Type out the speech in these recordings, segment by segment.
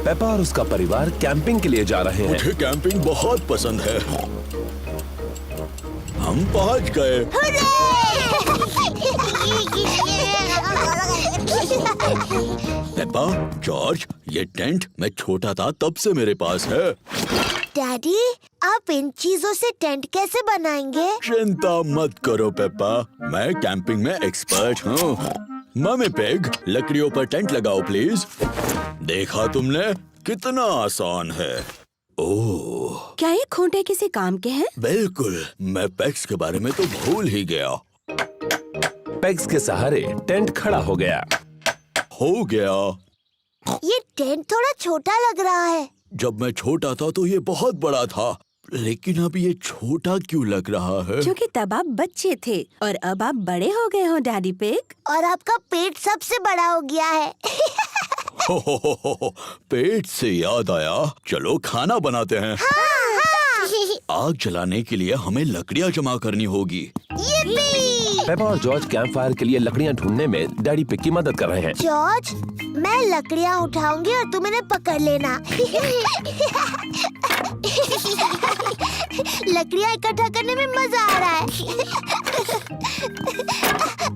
Peppa और उसका परिवार कैंपिंग के लिए जा रहे हैं। मुझे कैंपिंग बहुत पसंद है। हम पहुंच गए। पेपा, जॉर्ज, ये टेंट मैं छोटा था तब से मेरे पास है। डैडी, आप इन चीजों से टेंट कैसे बनाएंगे? चिंता मत करो पेपा, मैं कैंपिंग में एक्सपर्ट हूँ। मम्मी पिग, लकड़ियों पर टेंट लगाओ प्लीज। देखा तुमने, कितना आसान है। ओह, क्या ये खूंटे किसी काम के हैं? बिल्कुल, मैं पेग्स के बारे में तो भूल ही गया। पेग्स के सहारे टेंट खड़ा हो गया। हो गया। ये टेंट थोड़ा छोटा लग रहा है। जब मैं छोटा था तो ये बहुत बड़ा था, लेकिन अब ये छोटा क्यों लग रहा है? क्योंकि तब आप बच्चे थे और अब आप बड़े हो गए हो डैडी पिग। और आपका पेट सबसे बड़ा हो गया है। हो, पेट से याद आया, चलो खाना बनाते हैं। आग जलाने के लिए हमें लकड़ियाँ जमा करनी होगी। पेपा और जॉर्ज कैंप फायर के लिए लकड़ियाँ ढूंढने में डैडी पिग की मदद कर रहे हैं। जॉर्ज, मैं लकड़ियाँ उठाऊंगी और तुम इन्हें पकड़ लेना। लकड़ियाँ इकट्ठा करने में मजा आ रहा है।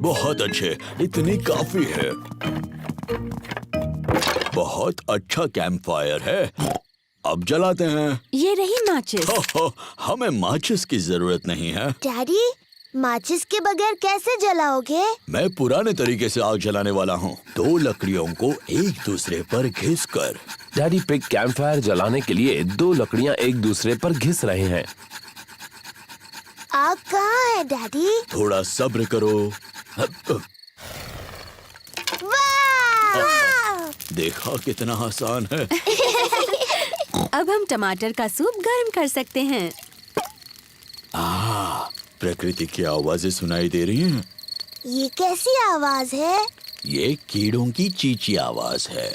बहुत अच्छे, इतनी काफी है। बहुत अच्छा कैंप फायर है। अब जलाते हैं। ये रही माचिस। हमें माचिस की जरूरत नहीं है। डैडी, माचिस के बगैर कैसे जलाओगे? मैं पुराने तरीके से आग जलाने वाला हूँ। 2 लकड़ियों को एक दूसरे पर घिसकर। डैडी पिग कैंप फायर जलाने के लिए 2 लकड़ियाँ एक दूसरे पर घिस रहे हैं। आग कहाँ है डैडी? थोड़ा सब्र करो। वाह! देखा कितना आसान है। अब हम टमाटर का सूप गर्म कर सकते हैं। प्रकृति की आवाजें सुनाई दे रही हैं। ये कैसी आवाज है? ये कीड़ों की चींची आवाज है।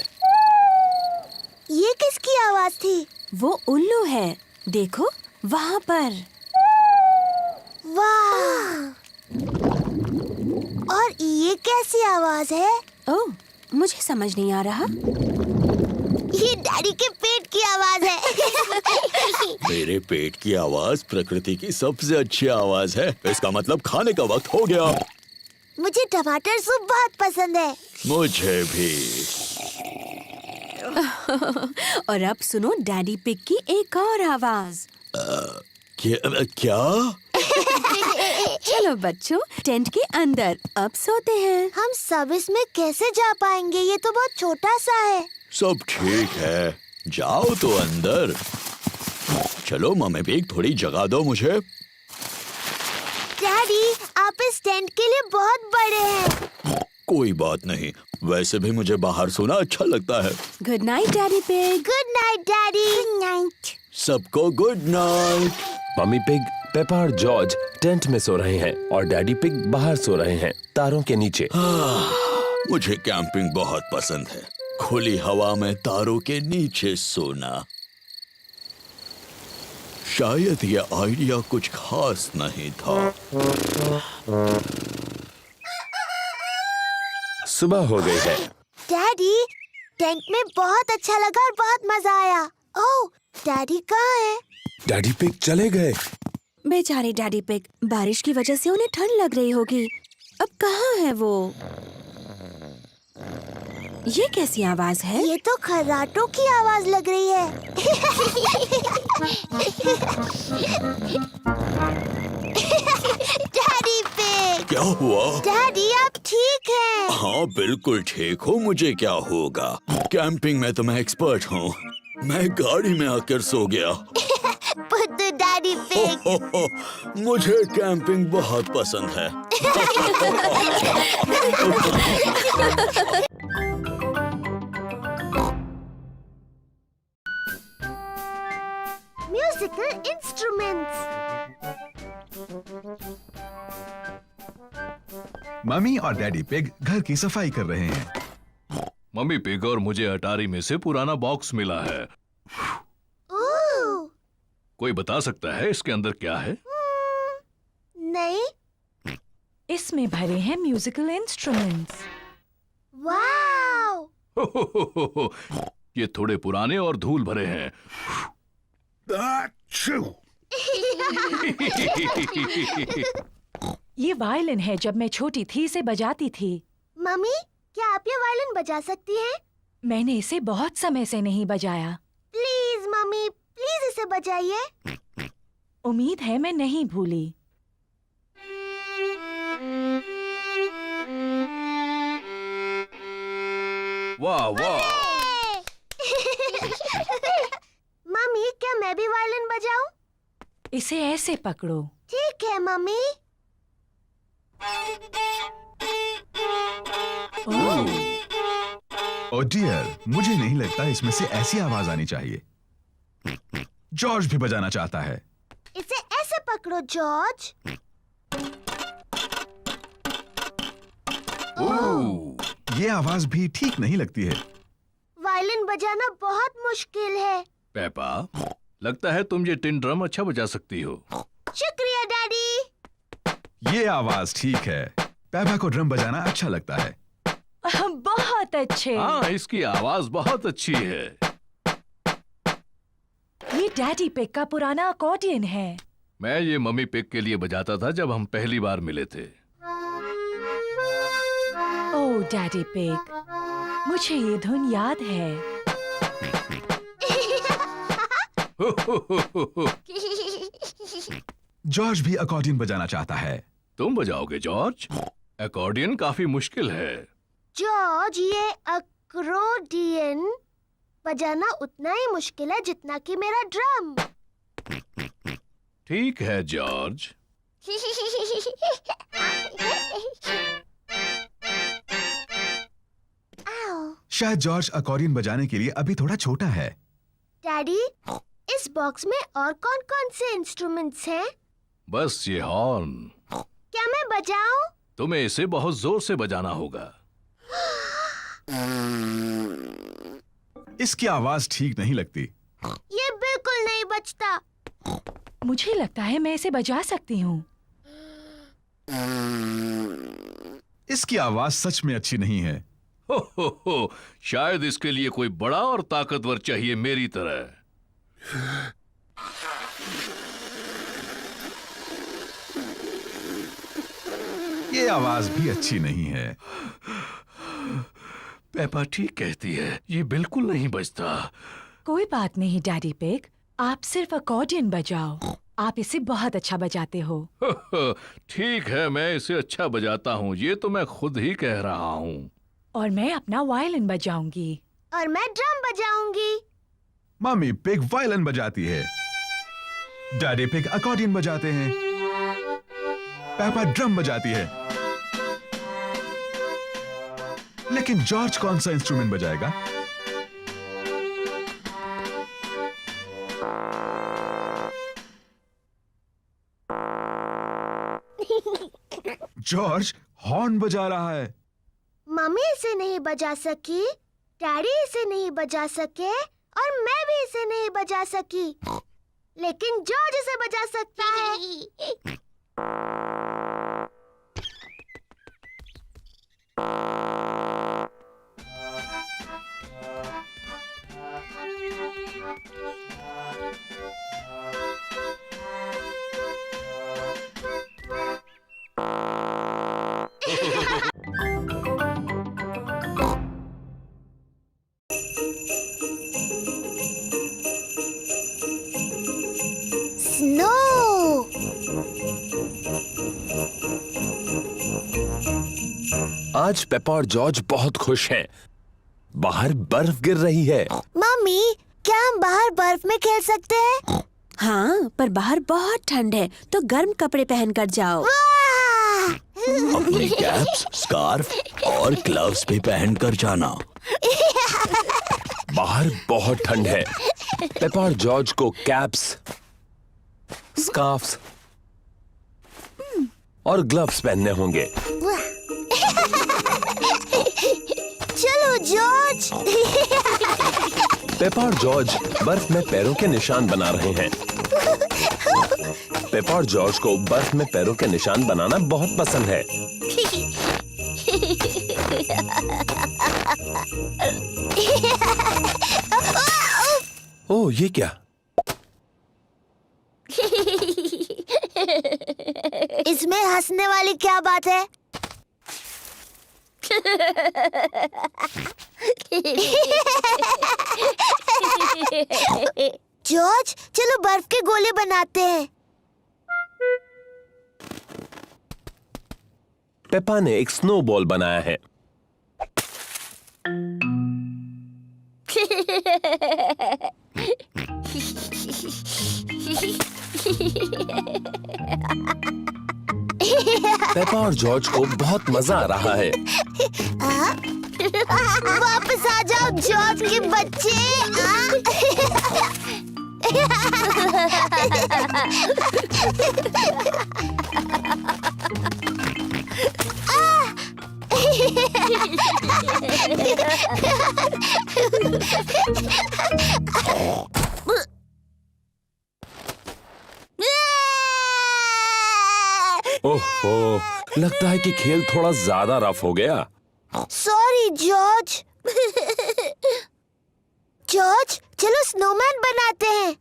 ये किसकी आवाज थी? वो उल्लू है, देखो वहाँ पर। वाह! और ये कैसी आवाज है? ओह, मुझे समझ नहीं आ रहा। ये डैडी के पेट की आवाज है। मेरे पेट की आवाज प्रकृति की सबसे अच्छी आवाज है। इसका मतलब खाने का वक्त हो गया। मुझे टमाटर सूप बहुत पसंद है। मुझे भी। और अब सुनो डैडी पिग की एक और आवाज। क्या? चलो बच्चों, टेंट के अंदर अब सोते हैं। हम सब इसमें कैसे जा पाएंगे? ये तो बहुत छोटा सा है। सब ठीक है, जाओ तो अंदर। चलो मम्मी पिग, थोड़ी जगह दो मुझे। डैडी, आप इस टेंट के लिए बहुत बड़े हैं। कोई बात नहीं, वैसे भी मुझे बाहर सोना अच्छा लगता है। Good night daddy pig. Good night daddy. Good night. सबको good night. Mummy pig, Peppa और जॉर्ज टेंट में सो रहे हैं और डैडी पिग बाहर सो रहे हैं, तारों के नीचे। मुझे कैंपिंग बहुत पसंद है, खुली हवा में तारों के नीचे सोना। शायद ये आइडिया कुछ खास नहीं था। सुबह हो गई है। डैडी, टेंट में बहुत अच्छा लगा और बहुत मजा आया। ओह, डैडी कहाँ है? डैडी पिग चले गए। बेचारे डैडी पिग, बारिश की वजह से उन्हें ठंड लग रही होगी। अब कहाँ है वो? ये कैसी आवाज है? ये तो खर्राटों की आवाज लग रही है। Daddy pig. क्या हुआ? डैडी, आप ठीक हैं? हाँ बिल्कुल ठीक हूँ, मुझे क्या होगा। कैंपिंग में तो मैं एक्सपर्ट हूँ। मैं गाड़ी में आकर सो गया। बुद्धू डैडी पिग। मुझे कैंपिंग बहुत पसंद है। Musical instruments. मम्मी और डैडी पिग घर की सफाई कर रहे हैं। मम्मी पिग और मुझे अटारी में से पुराना बॉक्स मिला है। कोई बता सकता है इसके अंदर क्या है? नहीं। इसमें भरे हैं म्यूजिकल इंस्ट्रूमेंट्स। वाव! ये थोड़े पुराने और धूल भरे हैं। ये वायलिन है। जब मैं छोटी थी इसे बजाती थी। मम्मी, क्या आप ये वायलिन बजा सकती हैं? मैंने इसे बहुत समय से नहीं बजाया। प्लीज मम्मी, प्लीज इसे बजाइए। उम्मीद है मैं नहीं भूली। वाह वाह। मम्मी, क्या मैं भी वायलिन बजाऊं? इसे ऐसे पकड़ो। ठीक है मम्मी। ओह डियर, मुझे नहीं लगता इसमें से ऐसी आवाज आनी चाहिए। जॉर्ज भी बजाना चाहता है। इसे ऐसे पकड़ो जॉर्ज। ये आवाज भी ठीक नहीं लगती है। वायलिन बजाना बहुत मुश्किल है। पेपा, लगता है तुम ये टिन ड्रम अच्छा बजा सकती हो। शुक्रिया डैडी। ये आवाज ठीक है। पेपा को ड्रम बजाना अच्छा लगता है। बहुत अच्छे। हाँ, इसकी आवाज बहुत अच्छी है। ये डैडी पिग का पुराना अकॉर्डियन है। मैं ये मम्मी पिग के लिए बजाता था जब हम पहली बार मिले थे। ओह डैडी पिग, मुझे ये धुन याद है। जॉर्ज भी अकॉर्डियन बजाना चाहता है। तुम बजाओगे जॉर्ज? अकॉर्डियन काफी मुश्किल है। जॉर्ज, ये अकॉर्डियन बजाना उतना ही मुश्किल है जितना कि मेरा ड्रम। ठीक है जॉर्ज। आओ। शायद जॉर्ज अकॉर्डियन बजाने के लिए अभी थोड़ा छोटा है। डैडी, इस बॉक्स में और कौन-कौन से इंस्ट्रूमेंट्स हैं? बस ये हॉर्न। क्या मैं बजाऊं? तुम्हें इसे बहुत जोर से बजाना होगा। इसकी आवाज ठीक नहीं लगती। ये बिल्कुल नहीं बजता। मुझे लगता है मैं इसे बजा सकती हूँ। इसकी आवाज सच में अच्छी नहीं है। हो, शायद इसके लिए कोई बड़ा और ताकतवर चाहिए मेरी तरह। ये आवाज भी अच्छी नहीं है। पेपा ठीक कहती है, ये बिल्कुल नहीं बजता। कोई बात नहीं डैडी पिग, आप सिर्फ अकॉर्डियन बजाओ। आप इसे बहुत अच्छा बजाते हो। ठीक है, मैं इसे अच्छा बजाता हूँ, ये तो मैं खुद ही कह रहा हूँ। और मैं अपना वायलिन बजाऊंगी। और मैं ड्रम बजाऊंगी। मम्मी पिग वायलिन बजाती है। डैडी पिग अकॉर्डियन बजाते हैं। पेपा ड्रम बजाती है। लेकिन जॉर्ज कौन सा इंस्ट्रूमेंट बजाएगा? जॉर्ज हॉर्न बजा रहा है। मम्मी इसे नहीं बजा सकी, डैडी इसे नहीं बजा सके और मैं भी इसे नहीं बजा सकी, लेकिन जॉर्ज इसे बजा सकता है। स्नो। आज पेपा और जॉर्ज बहुत खुश हैं। बाहर बर्फ गिर रही है। मम्मी, क्या हम बाहर बर्फ में खेल सकते हैं? हाँ, पर बाहर बहुत ठंड है, तो गर्म कपड़े पहनकर जाओ। वाह! अपनी कैप्स, स्कार्फ और ग्लव्स भी पहन कर जाना। बाहर बहुत ठंड है। पेपा और जॉर्ज को कैप्स, स्कार्फ्स और ग्लव्स पहनने होंगे। चलो जॉर्ज। पेपा और जॉर्ज बर्फ में पैरों के निशान बना रहे हैं। पेपा और जॉर्ज को बर्फ में पैरों के निशान बनाना बहुत पसंद है। ओह, ये क्या? इसमें हंसने वाली क्या बात है? जॉर्ज, चलो बर्फ के गोले बनाते हैं। पेपा ने एक स्नोबॉल बनाया है। पेपा और जॉर्ज को बहुत मजा आ रहा है। वापस आ जाओ जॉर्ज के बच्चे। ओह, लगता है कि खेल थोड़ा ज्यादा रफ हो गया। Sorry George. जॉर्ज, चलो स्नोमैन बनाते हैं।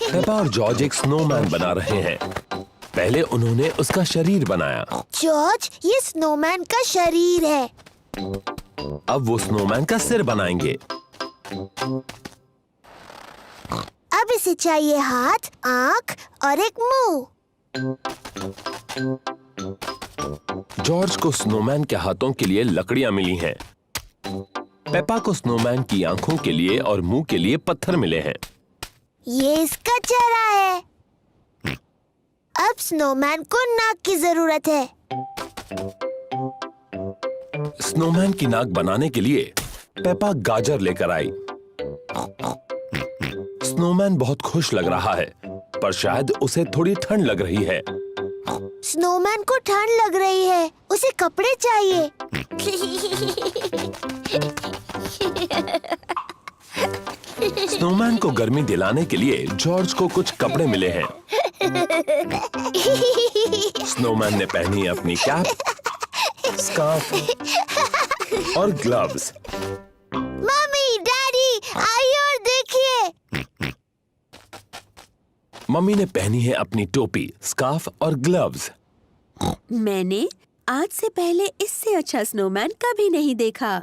पेपा और जॉर्ज एक स्नोमैन बना रहे हैं। पहले उन्होंने उसका शरीर बनाया। जॉर्ज, ये स्नोमैन का शरीर है। अब वो स्नोमैन का सिर बनाएंगे। अब इसे चाहिए हाथ, आंख और एक मुंह। जॉर्ज को स्नोमैन के हाथों के लिए लकड़ियां मिली हैं। पेपा को स्नोमैन की आंखों के लिए और मुंह के लिए पत्थर मिले हैं। ये इसका चेहरा है। अब स्नोमैन को नाक की जरूरत है। स्नोमैन की नाक बनाने के लिए पेपा गाजर लेकर आई। स्नोमैन बहुत खुश लग रहा है, पर शायद उसे थोड़ी ठंड लग रही है। स्नोमैन को ठंड लग रही है, उसे कपड़े चाहिए। स्नोमैन को गर्मी दिलाने के लिए जॉर्ज को कुछ कपड़े मिले हैं। स्नोमैन ने पहनी अपनी कैप, स्कार्फ और ग्लव्स। मम्मी, डैडी, आइए और देखिए। मम्मी ने पहनी है अपनी टोपी, स्कार्फ और ग्लव्स। मैंने आज से पहले इससे अच्छा स्नोमैन कभी नहीं देखा।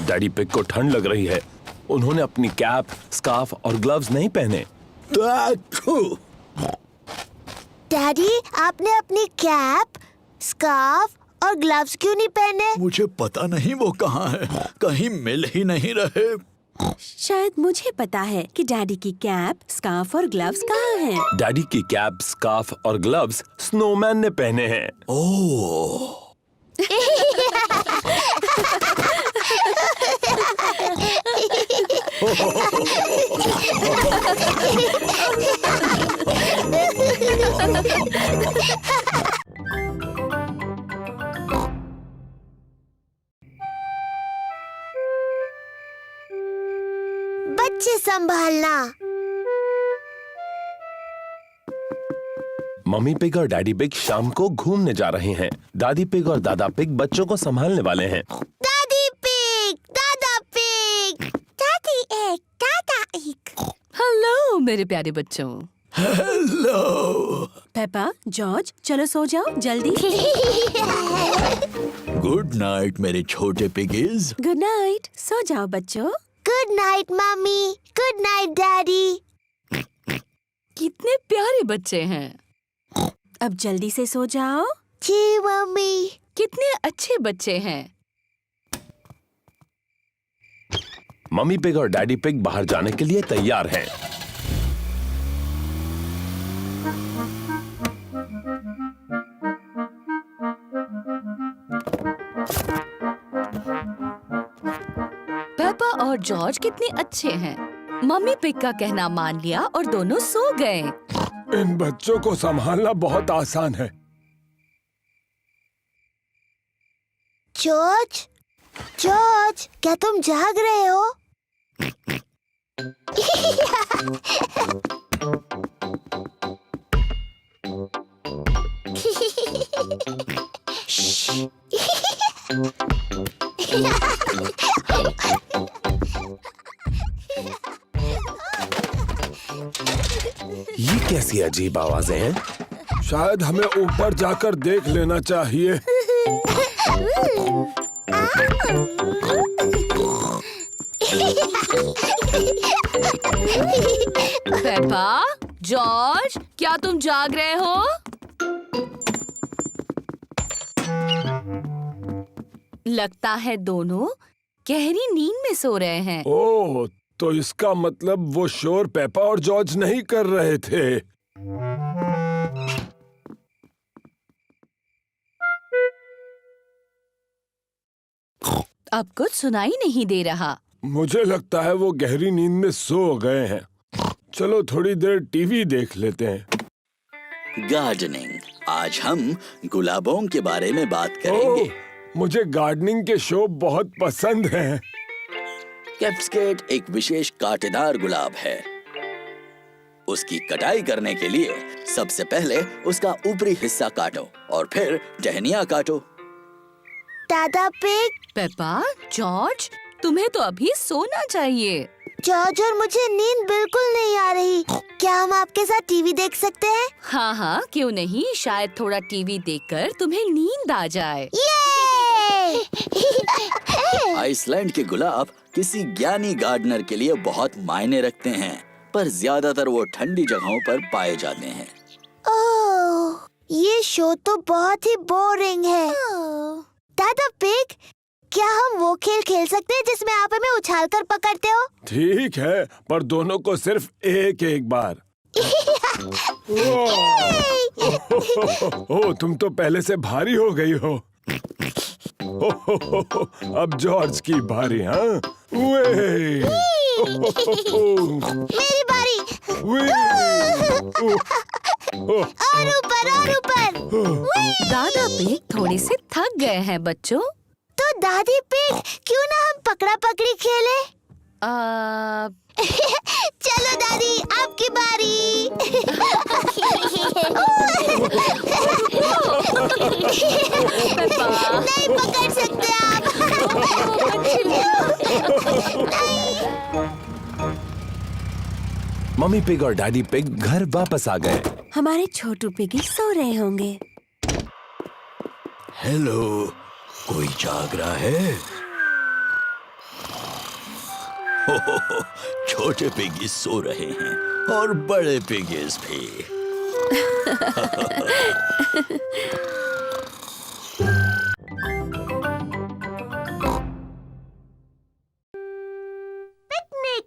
डैडी पिग को ठंड लग रही है। उन्होंने अपनी कैप, स्कार्फ और ग्लव्स नहीं पहने। डैडी, आपने अपनी कैप, स्कार्फ और ग्लव्स क्यों नहीं पहने? मुझे पता नहीं वो कहाँ है, कहीं मिल ही नहीं रहे। शायद मुझे पता है कि डैडी की कैप, स्कार्फ और ग्लव्स कहाँ हैं। डैडी की कैप, स्कार्फ और ग्लव्स स्नोमैन ने पहने हैं। ओह, बच्चे संभालना। मम्मी पिग और डैडी पिग शाम को घूमने जा रहे हैं। दादी पिग और दादा पिग बच्चों को संभालने वाले हैं। दादी पिग, दादा पिग, दादी एक, दादा एक। हेलो मेरे प्यारे बच्चों। हेलो। पेपा, जॉर्ज, चलो सो जाओ जल्दी। गुड नाइट मेरे छोटे पिगीज। गुड नाइट, सो जाओ बच्चों। Good night mummy, good night daddy. कितने प्यारे बच्चे हैं। अब जल्दी से सो जाओ। जी मम्मी। कितने अच्छे बच्चे हैं। मम्मी पिग और डैडी पिग बाहर जाने के लिए तैयार हैं। पेपा और जॉर्ज कितने अच्छे हैं। मम्मी पिग का कहना मान लिया और दोनों सो गए। इन बच्चों को संभालना बहुत आसान है। जॉर्ज, जॉर्ज, क्या तुम जाग रहे हो? ये कैसी अजीब आवाजें हैं? शायद हमें ऊपर जाकर देख लेना चाहिए। पेपा, जॉर्ज, क्या तुम जाग रहे हो? लगता है दोनों गहरी नींद में सो रहे हैं। ओह, तो इसका मतलब वो शोर पेपा और जॉर्ज नहीं कर रहे थे। अब कुछ सुनाई नहीं दे रहा। मुझे लगता है वो गहरी नींद में सो गए हैं। चलो थोड़ी देर टीवी देख लेते हैं। गार्डनिंग। आज हम गुलाबों के बारे में बात करेंगे। ओह, मुझे गार्डनिंग के शो बहुत पसंद हैं। कैप्सकेट एक विशेष कांटेदार गुलाब है। उसकी कटाई करने के लिए सबसे पहले उसका ऊपरी हिस्सा काटो और फिर टहनियाँ काटो। दादा पिग, पेपा, जॉर्ज, तुम्हें तो अभी सोना चाहिए। जॉर्ज और मुझे नींद बिल्कुल नहीं आ रही। क्या हम आपके साथ टीवी देख सकते हैं? हाँ हाँ, क्यों नहीं। शायद थोड़ा टीवी देखकर तुम्हें नींद आ जाए। ये! आइसलैंड के गुलाब किसी ज्ञानी गार्डनर के लिए बहुत मायने रखते हैं, पर ज्यादातर वो ठंडी जगहों पर पाए जाते हैं। ओह, ये शो तो बहुत ही बोरिंग है। दादा पिग, क्या हम वो खेल खेल सकते हैं जिसमें आप हमें उछाल कर पकड़ते हो? ठीक है, पर दोनों को सिर्फ एक एक बार। ओह, तुम तो पहले से भारी हो गई हो। अब जॉर्ज की बारी। हाँ, मेरी बारी। और ऊपर और ऊपर। दादा पिग थोड़े से थक गए हैं बच्चों। तो दादी पिग, क्यों ना हम पकड़ा पकड़ी खेले? चलो दादी, आपकी बारी। नहीं पकड़ सकते आप। मम्मी पिग और डैडी पिग घर वापस आ गए। हमारे छोटू पिगी सो रहे होंगे। हेलो, कोई जाग रहा है? हो, छोटे पिगीज सो रहे हैं और बड़े पिगीज भी। पिकनिक।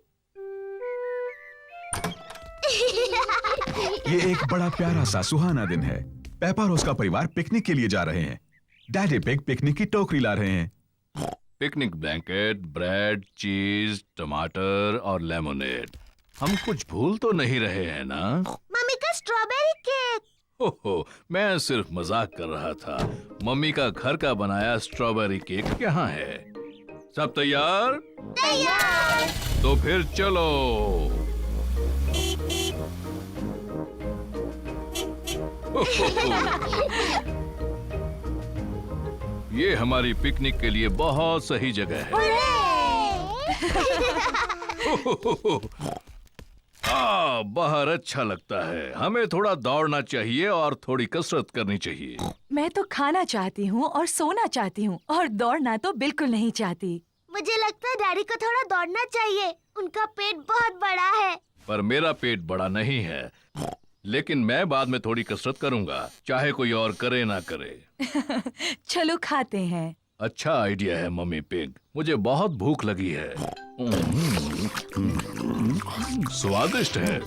ये एक बड़ा प्यारा सा सुहाना दिन है। पेपा और उसका परिवार पिकनिक के लिए जा रहे हैं। डैडी पिग पिकनिक की टोकरी ला रहे हैं। पिकनिक ब्लैंकेट, ब्रेड, चीज, टमाटर और लेमोनेड। हम कुछ भूल तो नहीं रहे हैं ना? मम्मी का स्ट्रॉबेरी केक। ओहो, मैं सिर्फ मजाक कर रहा था। मम्मी का घर का बनाया स्ट्रॉबेरी केक यहाँ है। सब तैयार? तैयार। तो फिर चलो। ये हमारी पिकनिक के लिए बहुत सही जगह है। बाहर अच्छा लगता है। हमें थोड़ा दौड़ना चाहिए और थोड़ी कसरत करनी चाहिए। मैं तो खाना चाहती हूँ और सोना चाहती हूँ और दौड़ना तो बिल्कुल नहीं चाहती। मुझे लगता है डैडी को थोड़ा दौड़ना चाहिए। उनका पेट बहुत बड़ा है। पर मेरा पेट बड़ा नहीं है। लेकिन मैं बाद में थोड़ी कसरत करूंगा, चाहे कोई और करे ना करे। चलो खाते हैं। अच्छा आइडिया है मम्मी पिग। मुझे बहुत भूख लगी है। स्वादिष्ट है।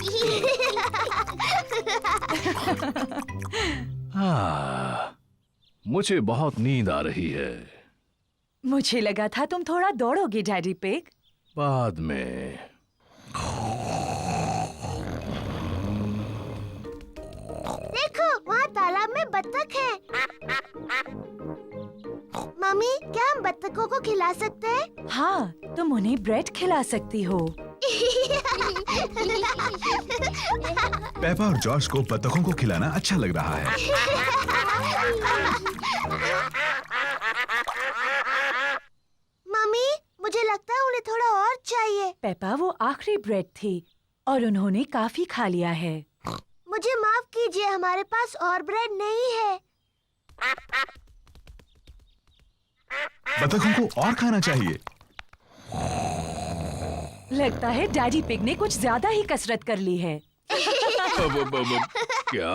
मुझे बहुत नींद आ रही है। मुझे लगा था तुम थोड़ा दौड़ोगे डैडी पिग। बाद में। देखो, वहाँ तालाब में बत्तख है। मम्मी, क्या हम बत्तखों को खिला सकते हैं? हाँ, तुम उन्हें ब्रेड खिला सकती हो। पेपा और जॉर्ज को बतखों को खिलाना अच्छा लग रहा है। मम्मी, मुझे लगता है उन्हें थोड़ा और चाहिए। पेपा, वो आखिरी ब्रेड थी। और उन्होंने काफी खा लिया है। मुझे माफ कीजिए, हमारे पास और ब्रेड नहीं है। बतखों को और खाना चाहिए। लगता है डैडी पिग ने कुछ ज्यादा ही कसरत कर ली है। क्या?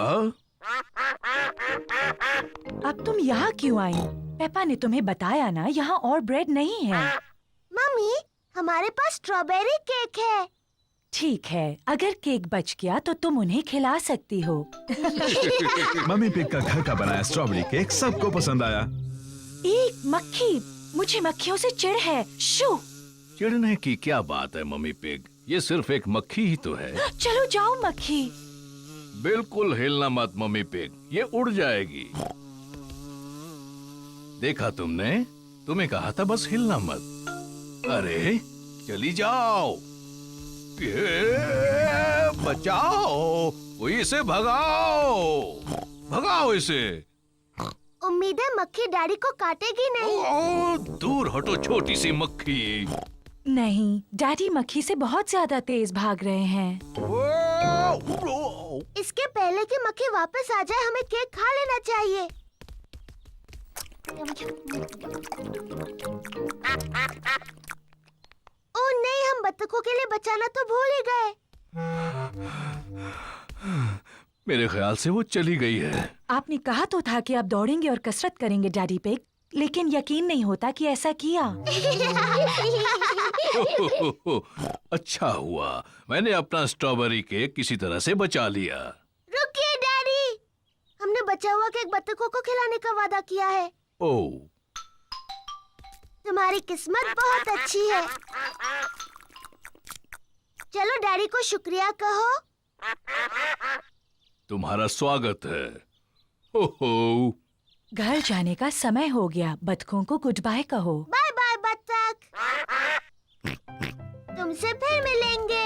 अब तुम यहाँ क्यों आई? पेपा ने तुम्हें बताया ना, यहाँ और ब्रेड नहीं है। मम्मी, हमारे पास स्ट्रॉबेरी केक है। ठीक है, अगर केक बच गया तो तुम उन्हें खिला सकती हो। मम्मी पिग का घर का बनाया स्ट्रॉबेरी केक सबको पसंद आया। एक मक्खी, मुझे मक्खियों से चिढ़ है। शू! चिढ़ने की क्या बात है मम्मी पिग, ये सिर्फ एक मक्खी ही तो है। चलो जाओ मक्खी। बिल्कुल हिलना मत मम्मी पिग, ये उड़ जाएगी। देखा तुमने, तुम्हें कहा था बस हिलना मत। अरे चली जाओ, ये बचाओ, कोई इसे भगाओ, भगाओ इसे। उम्मीद है मक्खी डैडी को काटेगी नहीं। ओ, दूर हटो छोटी सी मक्खी। नहीं, डैडी मक्खी से बहुत ज्यादा तेज भाग रहे हैं। इसके पहले कि मक्खी वापस आ जाए, हमें केक खा लेना चाहिए। ओह नहीं, हम बत्तखों के लिए बचाना तो भूल ही गए। मेरे ख्याल से वो चली गई है। आपने कहा तो था कि आप दौड़ेंगे और कसरत करेंगे डैडी पिग, लेकिन यकीन नहीं होता कि ऐसा किया। अच्छा हुआ मैंने अपना स्ट्रॉबेरी केक किसी तरह से बचा लिया। रुकिए डैडी, हमने बचा हुआ केक बत्तखों को खिलाने का वादा किया है। ओह, तुम्हारी किस्मत बहुत अच्छी है। चलो डैडी को शुक्रिया कहो। तुम्हारा स्वागत है। हो। घर जाने का समय हो गया, बतखों को गुड बाय कहो। बाय बाय बत्तख, तुमसे फिर मिलेंगे।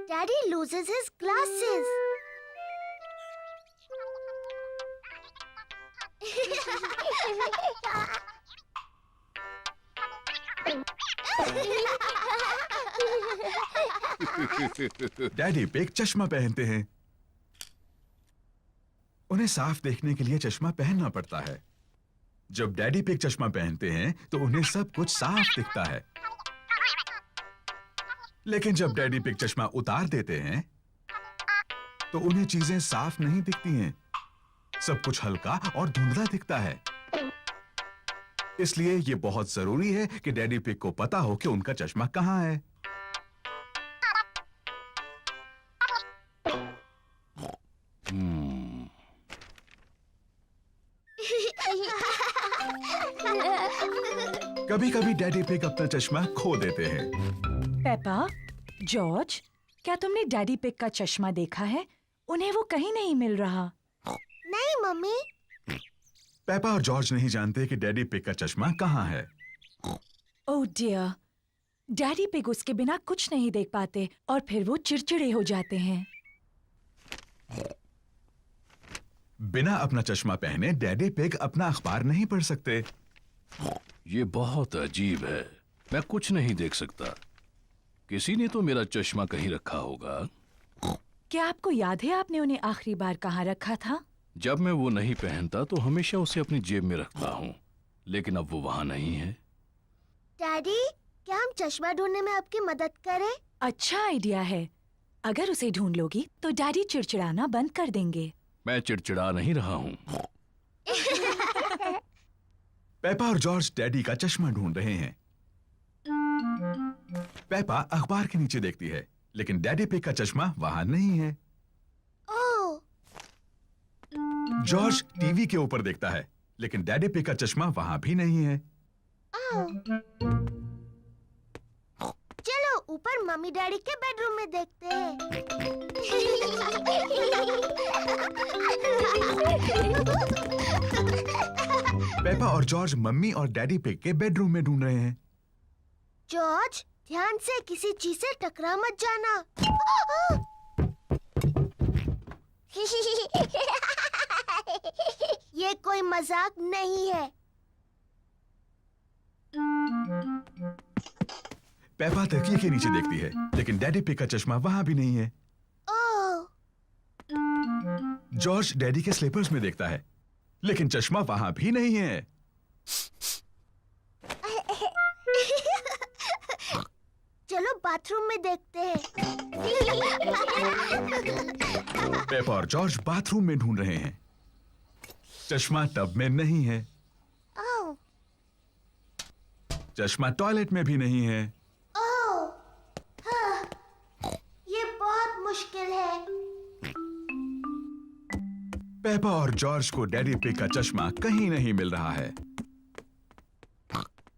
Daddy loses his glasses. Daddy pig चश्मा पहनते हैं। उन्हें साफ देखने के लिए चश्मा पहनना पड़ता है। जब डैडी पिग चश्मा पहनते हैं तो उन्हें सब कुछ साफ दिखता है। लेकिन जब डैडी पिग चश्मा उतार देते हैं तो उन्हें चीजें साफ नहीं दिखती हैं। सब कुछ हल्का और धुंधला दिखता है। इसलिए ये बहुत जरूरी है कि डैडी पिग को पता हो कि उनका चश्मा कहाँ है। कभी-कभी डैडी पिग अपना चश्मा खो देते हैं। पेपा, जॉर्ज, क्या तुमने डैडी पिग का चश्मा देखा है? उन्हें वो कहीं नहीं मिल रहा। नहीं मम्मी। पेपा और जॉर्ज नहीं जानते कि डैडी पिग का चश्मा कहाँ है। ओह डियर, डैडी पिग उसके बिना कुछ नहीं देख पाते और फिर वो चिड़चिड़े हो जाते हैं। बिना अपना चश्मा पहने डैडी पिग अपना अखबार नहीं पढ़ सकते। ये बहुत अजीब है, मैं कुछ नहीं देख सकता। किसी ने तो मेरा चश्मा कहीं रखा होगा। क्या आपको याद है आपने उन्हें आखिरी बार कहाँ रखा था? जब मैं वो नहीं पहनता तो हमेशा उसे अपनी जेब में रखता हूँ, लेकिन अब वो वहाँ नहीं है। डैडी, क्या हम चश्मा ढूंढने में आपकी मदद करें? अच्छा आइडिया है। अगर उसे ढूंढ लोगी तो डैडी चिड़चिड़ाना बंद कर देंगे। मैं चिड़चिड़ा नहीं रहा हूँ। पेपा और जॉर्ज डैडी का चश्मा ढूंढ रहे हैं। पेपा अखबार के नीचे देखती है, लेकिन डैडी पिग का चश्मा वहां नहीं है। ओह, जॉर्ज टीवी के ऊपर देखता है, लेकिन डैडी पिग का चश्मा वहां भी नहीं है। चलो ऊपर मम्मी डैडी के बेडरूम में देखते हैं। पेपा और जॉर्ज मम्मी और डैडी पिग के बेडरूम में ढूंढ रहे हैं। जॉर्ज, ध्यान से किसी चीज से टकरा मत जाना। ये कोई मजाक नहीं है। पेपा तकिए के नीचे देखती है, लेकिन डैडी पिग का चश्मा वहां भी नहीं है। ओह, जॉर्ज डैडी के स्लीपर्स में देखता है, लेकिन चश्मा वहां भी नहीं है। चलो बाथरूम में देखते हैं। पेपा और जॉर्ज बाथरूम में ढूंढ रहे हैं। चश्मा टब में नहीं है। ओह, चश्मा टॉयलेट में भी नहीं है। ओह, हाँ, ये बहुत मुश्किल है। पेपा और जॉर्ज को डैडी पिग का चश्मा कहीं नहीं मिल रहा है।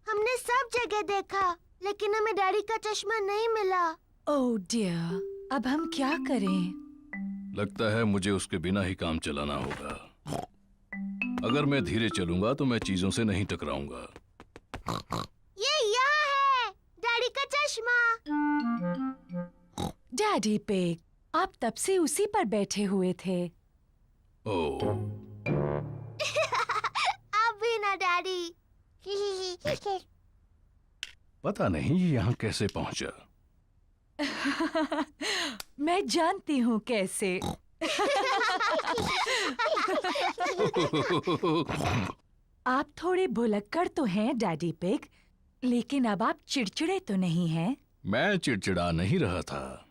हमने सब जगह देखा, लेकिन हमें डैडी का चश्मा नहीं मिला। ओह डियर, अब हम क्या करें? लगता है मुझे उसके बिना ही काम चलाना होगा। अगर मैं धीरे चलूंगा तो मैं चीजों से नहीं टकराऊंगा। ये यहाँ है, डैडी का चश्मा। डैडी पिग, आप तब से उसी पर बैठे हुए थे। ओह, अब भी ना डैडी। पता नहीं ये यहाँ कैसे पहुंचा। मैं जानती हूँ कैसे। आप थोड़े भुलक्कड़ तो हैं डैडी पिग, लेकिन अब आप चिड़चिड़े तो नहीं हैं? मैं चिड़चिड़ा नहीं रहा था।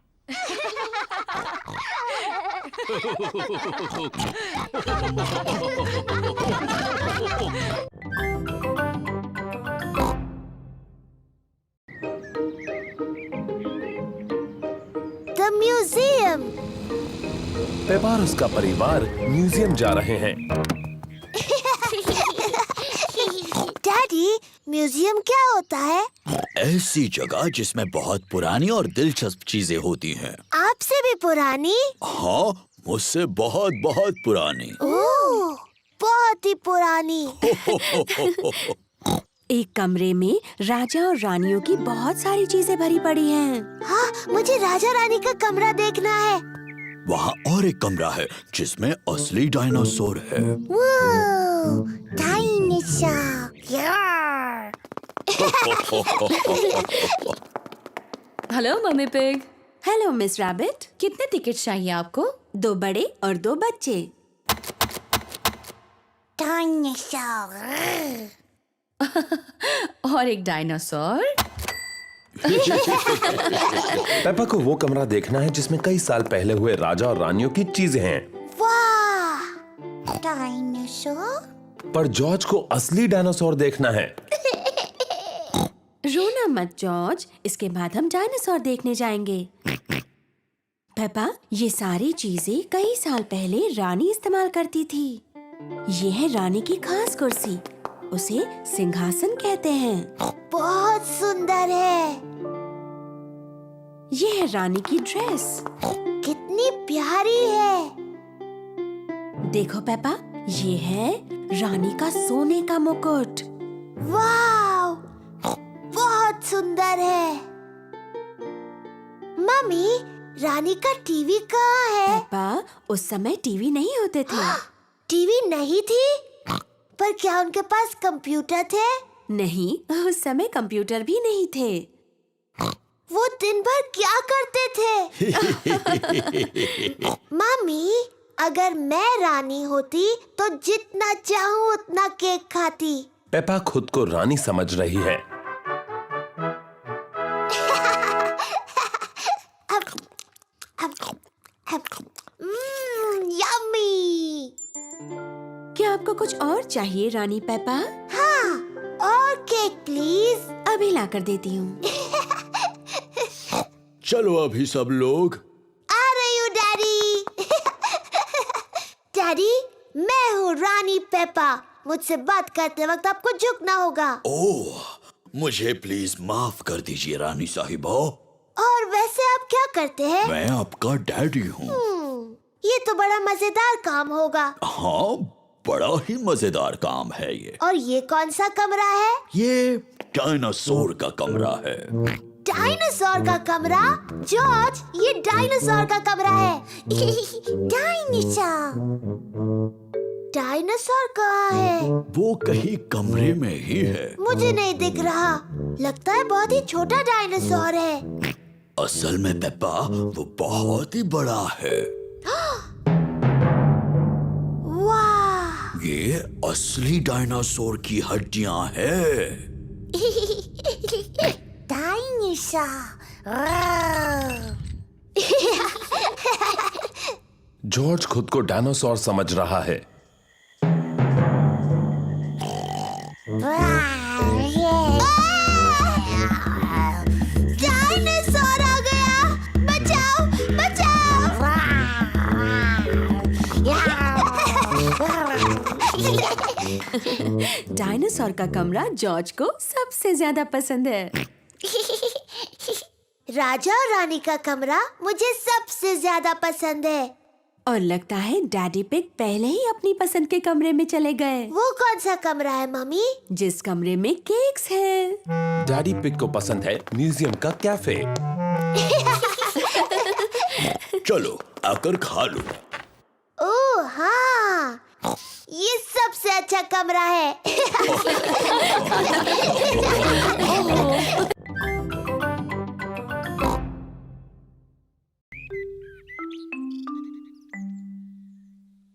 The museum. पेपा और उसका परिवार म्यूजियम जा रहे हैं। डैडी, म्यूजियम क्या होता है? ऐसी जगह जिसमें बहुत पुरानी और दिलचस्प चीजें होती हैं। आपसे भी पुरानी? हाँ, मुझसे बहुत बहुत पुरानी। ओह, बहुत ही पुरानी। एक कमरे में राजा और रानियों की बहुत सारी चीजें भरी पड़ी हैं। हाँ, मुझे राजा रानी का कमरा देखना है। वहाँ और एक कमरा है जिसमें असली डायनासोर है। वो dinosaur. Hello mummy pig, hello miss rabbit. कितने टिकट चाहिए आपको? 2 बड़े और 2 बच्चे। डायनासोर। और एक डायनासोर? पेपा को वो कमरा देखना है जिसमें कई साल पहले हुए राजा और रानियों की चीजें हैं। वाह, डायनासोर। पर जॉर्ज को असली डायनासोर देखना है। रोना मत जॉर्ज, इसके बाद हम डायनासोर देखने जाएंगे। पेपा, ये सारी चीजें कई साल पहले रानी इस्तेमाल करती थी। ये है रानी की खास कुर्सी, उसे सिंहासन कहते हैं। बहुत सुंदर है। ये है रानी की ड्रेस। कितनी प्यारी है। देखो पेपा, ये है रानी का सोने का मुकुट। वाह, बहुत सुंदर है। मम्मी, रानी का टीवी कहाँ है? पेपा, उस समय टीवी नहीं होते थे। टीवी नहीं थी? पर क्या उनके पास कंप्यूटर थे? नहीं, उस समय कंप्यूटर भी नहीं थे। वो दिन भर क्या करते थे? मम्मी, अगर मैं रानी होती तो जितना चाहूँ उतना केक खाती। पेपा खुद को रानी समझ रही है। यम्मी। क्या आपको कुछ और चाहिए रानी पेपा? हाँ, और केक प्लीज। अभी ला कर देती हूँ। चलो अभी सब लोग। आ रही हूँ डैडी। डैडी, मैं हूँ रानी पेपा। मुझसे बात करते वक्त आपको झुकना होगा। ओह, मुझे प्लीज माफ कर दीजिए रानी साहिबा। और वैसे आप क्या करते हैं? मैं आपका डैडी हूँ। ये तो बड़ा मजेदार काम होगा। हाँ, बड़ा ही मजेदार काम है ये। और ये कौन सा कमरा है? ये डायनासोर का कमरा है। डायनासोर का कमरा? जॉर्ज, ये डायनासोर का कमरा है। डायनासोर कहाँ है? वो कहीं कमरे में ही है। मुझे नहीं दिख रहा। लगता है बहुत ही छोटा डायनासोर है। असल में पेप्पा, वो बहुत ही बड़ा है। वाह! ये असली डायनासोर की हड्डियां हैं। जॉर्ज खुद को डायनासोर समझ रहा है। डायनासोर आ गया! बचाओ, बचाओ! डायनासोर का कमरा जॉर्ज को सबसे ज्यादा पसंद है। राजा और रानी का कमरा मुझे सबसे ज्यादा पसंद है। और लगता है डैडी पिग पहले ही अपनी पसंद के कमरे में चले गए। वो कौन सा कमरा है मम्मी? जिस कमरे में केक्स है। डैडी पिग को पसंद है म्यूजियम का कैफे। चलो आकर खा लो। ओह हाँ, ये सबसे अच्छा कमरा है।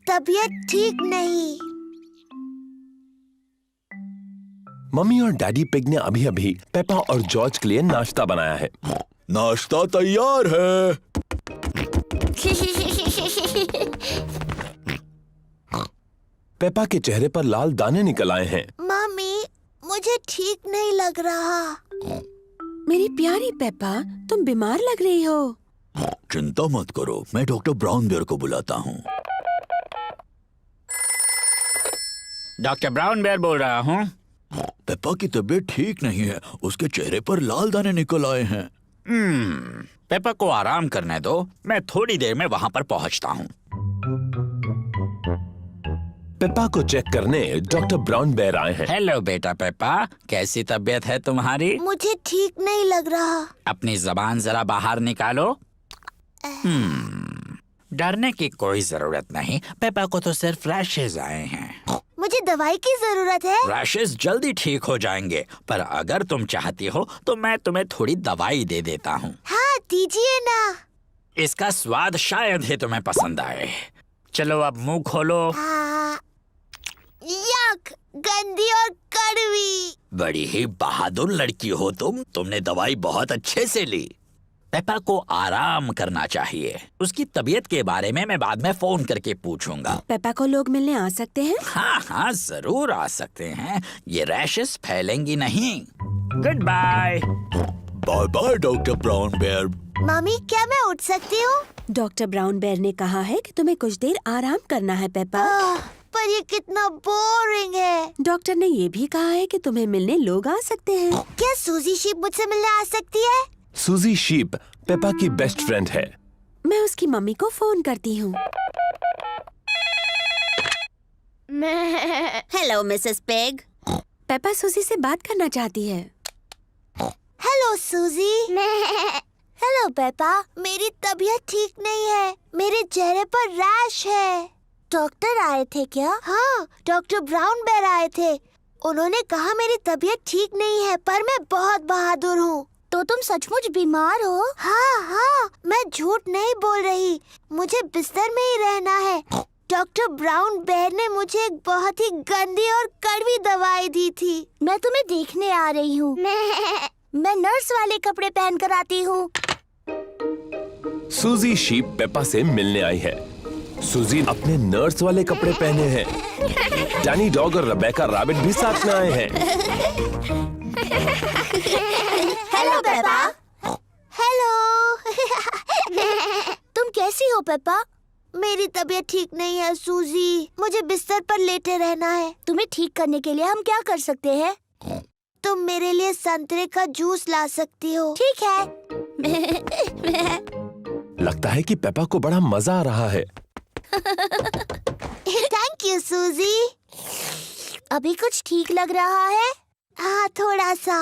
तबीयत ठीक नहीं। मम्मी और डैडी पिग ने अभी अभी पेपा और जॉर्ज के लिए नाश्ता बनाया है। नाश्ता तैयार है। पेपा के चेहरे पर लाल दाने निकल आए हैं। मम्मी, मुझे ठीक नहीं लग रहा। मेरी प्यारी पेपा, तुम बीमार लग रही हो। चिंता मत करो, मैं डॉक्टर ब्राउन बेयर को बुलाता हूँ। डॉक्टर ब्राउन बेयर बोल रहा हूँ। पेप्पा की तबीयत ठीक नहीं है, उसके चेहरे पर लाल दाने निकल आए हैं। पेपा को आराम करने दो, मैं थोड़ी देर में वहाँ पर पहुँचता हूँ। पेपा को चेक करने डॉक्टर ब्राउन बेयर आए हैं। हेलो बेटा पेपा, कैसी तबीयत है तुम्हारी? मुझे ठीक नहीं लग रहा। अपनी जबान जरा बाहर निकालो। डरने की कोई जरूरत नहीं, पेपा को तो सिर्फ रैशेज आए हैं। मुझे दवाई की जरूरत है। रैशेज जल्दी ठीक हो जाएंगे, पर अगर तुम चाहती हो तो मैं तुम्हें थोड़ी दवाई दे देता हूँ। हाँ, दीजिए ना। इसका स्वाद शायद ही तुम्हें पसंद आए। चलो अब मुंह खोलो। यक, गंदी और कड़वी। बड़ी ही बहादुर लड़की हो तुमने दवाई बहुत अच्छे से ली। पेपा को आराम करना चाहिए। उसकी तबीयत के बारे में मैं बाद में फोन करके पूछूंगा। पेपा को लोग मिलने आ सकते हैं? हाँ हाँ, जरूर आ सकते हैं। ये रैशेस फैलेंगी नहीं। Good bye. Bye bye doctor brown bear. Mummy, क्या मैं उठ सकती हूँ? डॉक्टर ब्राउन बेयर ने कहा है कि तुम्हें कुछ देर आराम करना है पेपा। पर ये कितना बोरिंग है। डॉक्टर ने ये भी कहा है कि तुम्हें मिलने लोग आ सकते हैं। क्या सूजी शीप मुझसे मिलने आ सकती है? सूजी शीप पेपा की बेस्ट फ्रेंड है। मैं उसकी मम्मी को फोन करती हूँ। Hello Mrs pig. पेपा सूजी से बात करना चाहती है। हेलो सूजी। हेलो पेपा, मेरी तबीयत ठीक नहीं है। मेरे चेहरे पर रैश है। डॉक्टर आए थे क्या? हाँ, डॉक्टर ब्राउन बेयर आए थे। उन्होंने कहा मेरी तबीयत ठीक नहीं है, पर मैं बहुत बहादुर हूँ। तो तुम सचमुच बीमार हो? हाँ हाँ, मैं झूठ नहीं बोल रही। मुझे बिस्तर में ही रहना है। डॉक्टर ब्राउन बेयर ने मुझे एक बहुत ही गंदी और कड़वी दवाई दी थी। मैं तुम्हें देखने आ रही हूँ। मैं नर्स वाले कपड़े पहन कर आती हूँ। सूजी शीप पेपा से मिलने आई है। सूजी अपने नर्स वाले कपड़े पहने हैं। डैनी डॉग और रेबेका रैबिट भी साथ में आए हैं। Hello Peppa. हेलो। तुम कैसी हो पेपा? मेरी तबीयत ठीक नहीं है सूजी। मुझे बिस्तर पर लेटे रहना है। तुम्हें ठीक करने के लिए हम क्या कर सकते हैं? तुम मेरे लिए संतरे का जूस ला सकती हो। ठीक है। लगता है कि पेपा को बड़ा मजा आ रहा है। थैंक यू सूजी। अभी कुछ ठीक लग रहा है? हाँ, थोड़ा सा।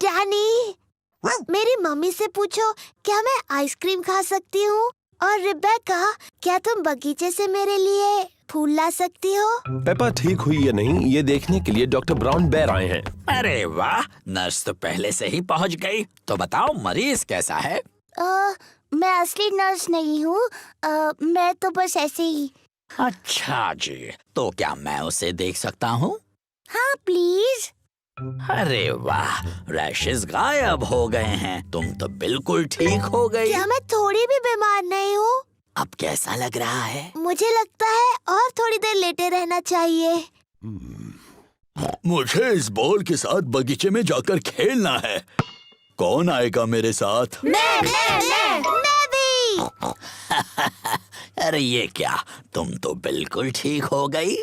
डैनी, मेरी मम्मी से पूछो, क्या मैं आइसक्रीम खा सकती हूँ? और रिबेका, क्या तुम बगीचे से मेरे लिए फूल ला सकती हो? पेपा ठीक हुई या नहीं ये देखने के लिए डॉक्टर ब्राउन बेयर आए हैं। अरे वाह, नर्स तो पहले से ही पहुंच गई। तो बताओ मरीज कैसा है? मैं असली नर्स नहीं हूँ, मैं तो बस ऐसे ही। अच्छा जी, तो क्या मैं उसे देख सकता हूँ? हाँ प्लीज। अरे वाह, रैशेस गायब हो गए हैं। तुम तो बिल्कुल ठीक हो गई। क्या मैं थोड़ी भी बीमार नहीं हूँ? अब कैसा लग रहा है? मुझे लगता है और थोड़ी देर लेटे रहना चाहिए। मुझे इस बॉल के साथ बगीचे में जाकर खेलना है। कौन आएगा मेरे साथ? मैं भी। अरे ये क्या, तुम तो बिल्कुल ठीक हो गई।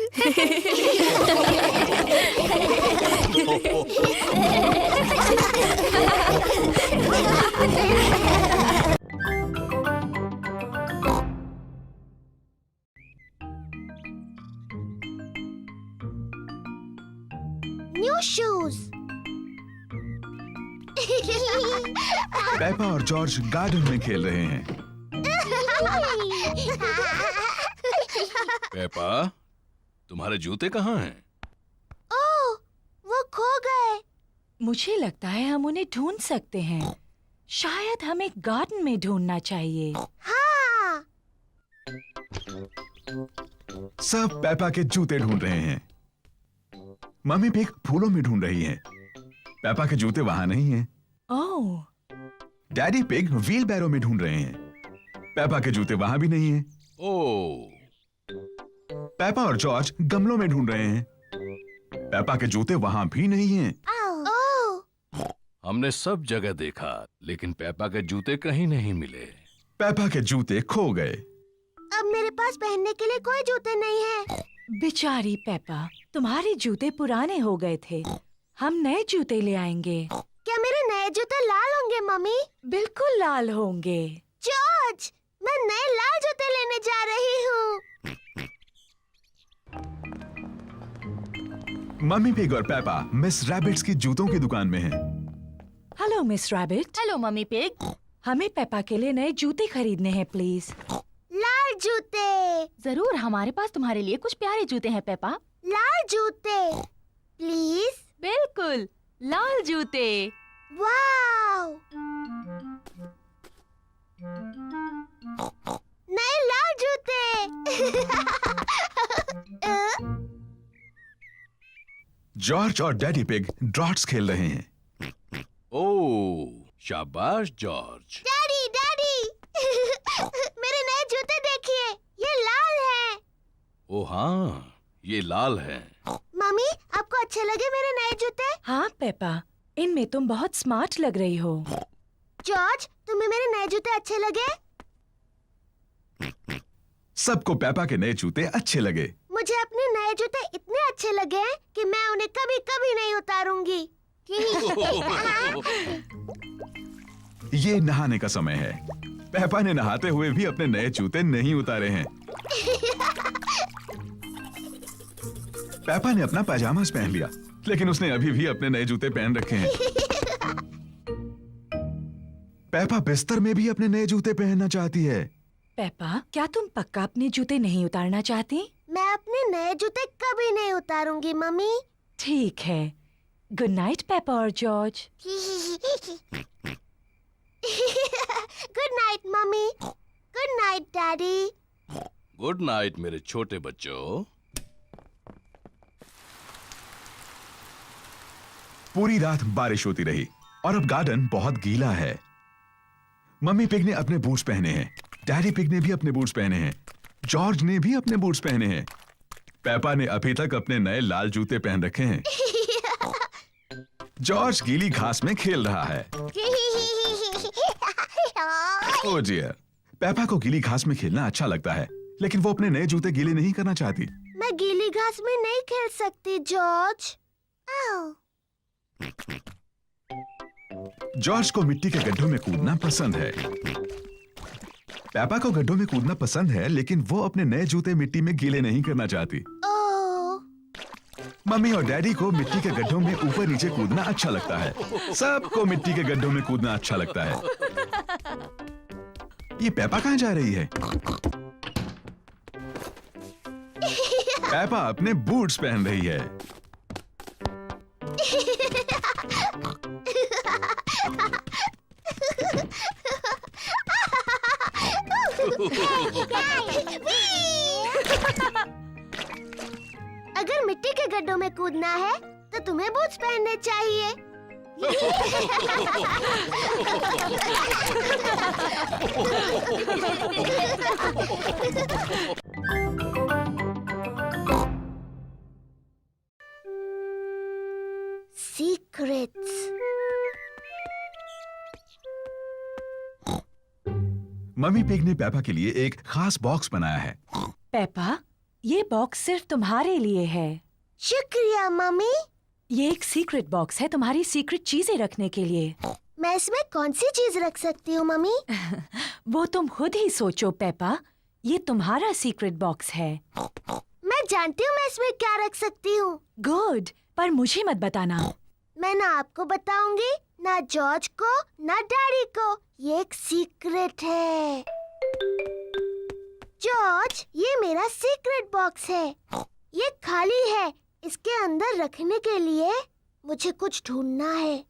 New shoes. पेपा और जॉर्ज गार्डन में खेल रहे हैं। पेपा, तुम्हारे जूते कहाँ हैं? ओह, वो खो गए। मुझे लगता है हम उन्हें ढूंढ सकते हैं। शायद हमें गार्डन में ढूंढना चाहिए। हाँ। सब पेपा के जूते ढूंढ रहे हैं। मम्मी पिग फूलों में ढूंढ रही है। पेपा के जूते वहां नहीं हैं। ओह, डैडी पिग व्हील बैरो में ढूंढ रहे हैं। पेपा के जूते वहां भी नहीं हैं। ओह, पेपा और जॉर्ज गमलों में ढूंढ रहे हैं। पेपा के जूते वहां भी नहीं हैं। ओह, हमने सब जगह देखा, लेकिन पेपा के जूते कहीं नहीं मिले। पेपा के जूते खो गए। अब मेरे पास पहनने के लिए कोई जूते नहीं हैं। बेचारी पेपा, तुम्हारे जूते पुराने हो गए थे। हम नए जूते ले आएंगे। क्या मेरे नए जूते लाल होंगे मम्मी? बिल्कुल लाल होंगे। जॉर्ज, मैं नए लाल जूते लेने जा रही हूँ। मम्मी पिग और पेपा मिस रैबिट्स की जूतों की दुकान में हैं। Hello miss rabbit. Hello mummy pig. हमें पेपा के लिए नए जूते खरीदने हैं प्लीज। लाल जूते। जरूर, हमारे पास तुम्हारे लिए कुछ प्यारे जूते हैं पेपा। लाल जूते प्लीज। बिल्कुल, लाल जूते। वाव, नए लाल जूते। जॉर्ज और डैडी पिग ड्रॉट्स खेल रहे हैं। ओह, शाबाश जॉर्ज। डैडी मेरे नए जूते देखिए, ये लाल हैं। ओ हाँ, ये लाल है। मम्मी, आपको अच्छे लगे मेरे नए जूते? हाँ पेपा, इनमें तुम बहुत स्मार्ट लग रही हो। जॉर्ज, तुम्हें मेरे नए जूते अच्छे लगे? सबको पेपा के नए जूते अच्छे लगे। मुझे अपने नए जूते इतने अच्छे लगे हैं कि मैं उन्हें कभी कभी नहीं उतारूंगी। ये नहाने का समय है। पेपा ने नहाते हुए भी अपने नए जूते नहीं उतारे हैं। पेपा ने अपना पैजामास पहन लिया, लेकिन उसने अभी भी अपने नए जूते पहन रखे हैं। पेपा बिस्तर में भी अपने नए जूते पहनना चाहती है। पेपा, क्या तुम पक्का अपने जूते नहीं उतारना चाहती? मैं अपने नए जूते कभी नहीं उतारूंगी मम्मी। ठीक है। गुड नाइट पेपा और George. Good night mummy. Good night daddy. Good night मेरे छोटे बच्चों। पूरी रात बारिश होती रही और अब गार्डन बहुत गीला है। मम्मी पिग ने अपने बूट्स पहने हैं। डैडी पिग ने भी अपने बूट्स पहने हैं। जॉर्ज ने भी अपने बूट्स पहने हैं। पेपा ने अभी तक अपने नए लाल जूते पहन रखे हैं। जॉर्ज गीली घास में खेल रहा है। ओह डियर, पेपा को गीली घास में खेलना अच्छा लगता है, लेकिन वो अपने नए जूते गीले नहीं करना चाहती। मैं गीली घास में नहीं खेल सकती जॉर्ज। जॉर्ज को मिट्टी के गड्ढों में कूदना पसंद है। पेपा को गड्ढों में कूदना पसंद है, लेकिन वो अपने नए जूते मिट्टी में गीले नहीं करना चाहती। मम्मी और डैडी को मिट्टी के गड्ढों में ऊपर नीचे कूदना अच्छा लगता है। सबको मिट्टी के गड्ढों में कूदना अच्छा लगता है। ये पेपा कहाँ जा रही है? पेपा अपने बूट्स पहन रही है। अगर मिट्टी के गड्ढों में कूदना है तो तुम्हें बूट्स पहनने चाहिए। सीक्रेट्स। मम्मी पिग ने पेपा के लिए एक खास बॉक्स बनाया है। पेपा, ये बॉक्स सिर्फ तुम्हारे लिए है। शुक्रिया मम्मी। ये एक सीक्रेट बॉक्स है तुम्हारी सीक्रेट चीजें रखने के लिए। मैं इसमें कौन सी चीज रख सकती हूँ मम्मी? वो तुम खुद ही सोचो पेपा। ये तुम्हारा सीक्रेट बॉक्स है। मैं जानती हूँ मैं इसमें क्या रख सकती हूँ। गुड, पर मुझे मत बताना। मैं ना आपको बताऊंगी, ना जॉर्ज को, ना डैडी को। ये एक सीक्रेट है। जॉर्ज, ये मेरा सीक्रेट बॉक्स है। ये खाली है। इसके अंदर रखने के लिए मुझे कुछ ढूंढना है।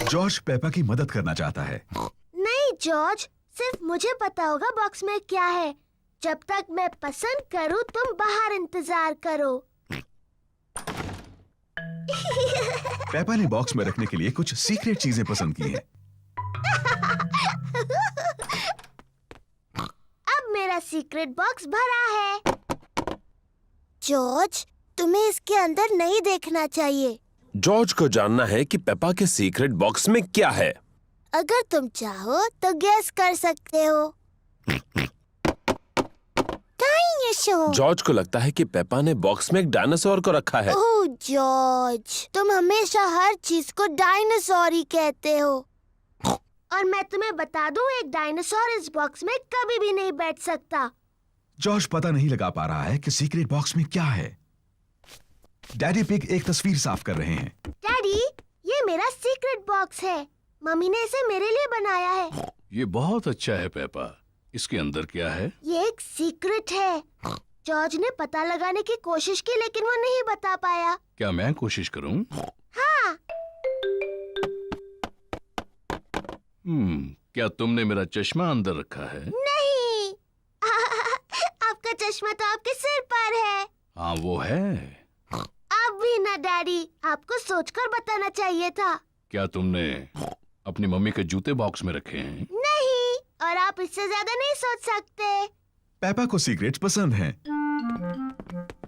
जॉर्ज पेपा की मदद करना चाहता है। नहीं जॉर्ज, सिर्फ मुझे पता होगा बॉक्स में क्या है। जब तक मैं पसंद करूं, तुम बाहर इंतजार करो। पेपा ने बॉक्स में रखने के लिए कुछ सीक्रेट चीजें पसंद की हैं। अब मेरा सीक्रेट बॉक्स भरा है। जॉर्ज, तुम्हें इसके अंदर नहीं देखना चाहिए। जॉर्ज को जानना है कि पेपा के सीक्रेट बॉक्स में क्या है। अगर तुम चाहो तो गैस कर सकते हो। डायनासोर। जॉर्ज को लगता है कि पेपा ने बॉक्स में एक डायनासोर को रखा है। ओह जॉर्ज, तुम हमेशा हर चीज को डायनासोर ही कहते हो। और मैं तुम्हें बता दूं, एक डायनासोर इस बॉक्स में कभी भी नहीं बैठ सकता। जॉर्ज पता नहीं लगा पा रहा है कि सीक्रेट बॉक्स में क्या है। डैडी पिग एक तस्वीर साफ कर रहे हैं। डैडी, ये मेरा सीक्रेट बॉक्स है। मम्मी ने इसे मेरे लिए बनाया है। ये बहुत अच्छा है पेपा। इसके अंदर क्या है? ये एक सीक्रेट है। जॉर्ज ने पता लगाने की कोशिश की, लेकिन वो नहीं बता पाया। क्या मैं कोशिश करूं? हाँ। क्या तुमने मेरा चश्मा अंदर रखा है? नहीं। आपका चश्मा तो आपके सिर पर है। हाँ वो है। अब भी ना डैडी, आपको सोचकर बताना चाहिए था। क्या तुमने अपनी मम्मी के जूते बॉक्स में रखे हैं? नहीं, और आप इससे ज्यादा नहीं सोच सकते। पेपा को सीक्रेट्स पसंद हैं।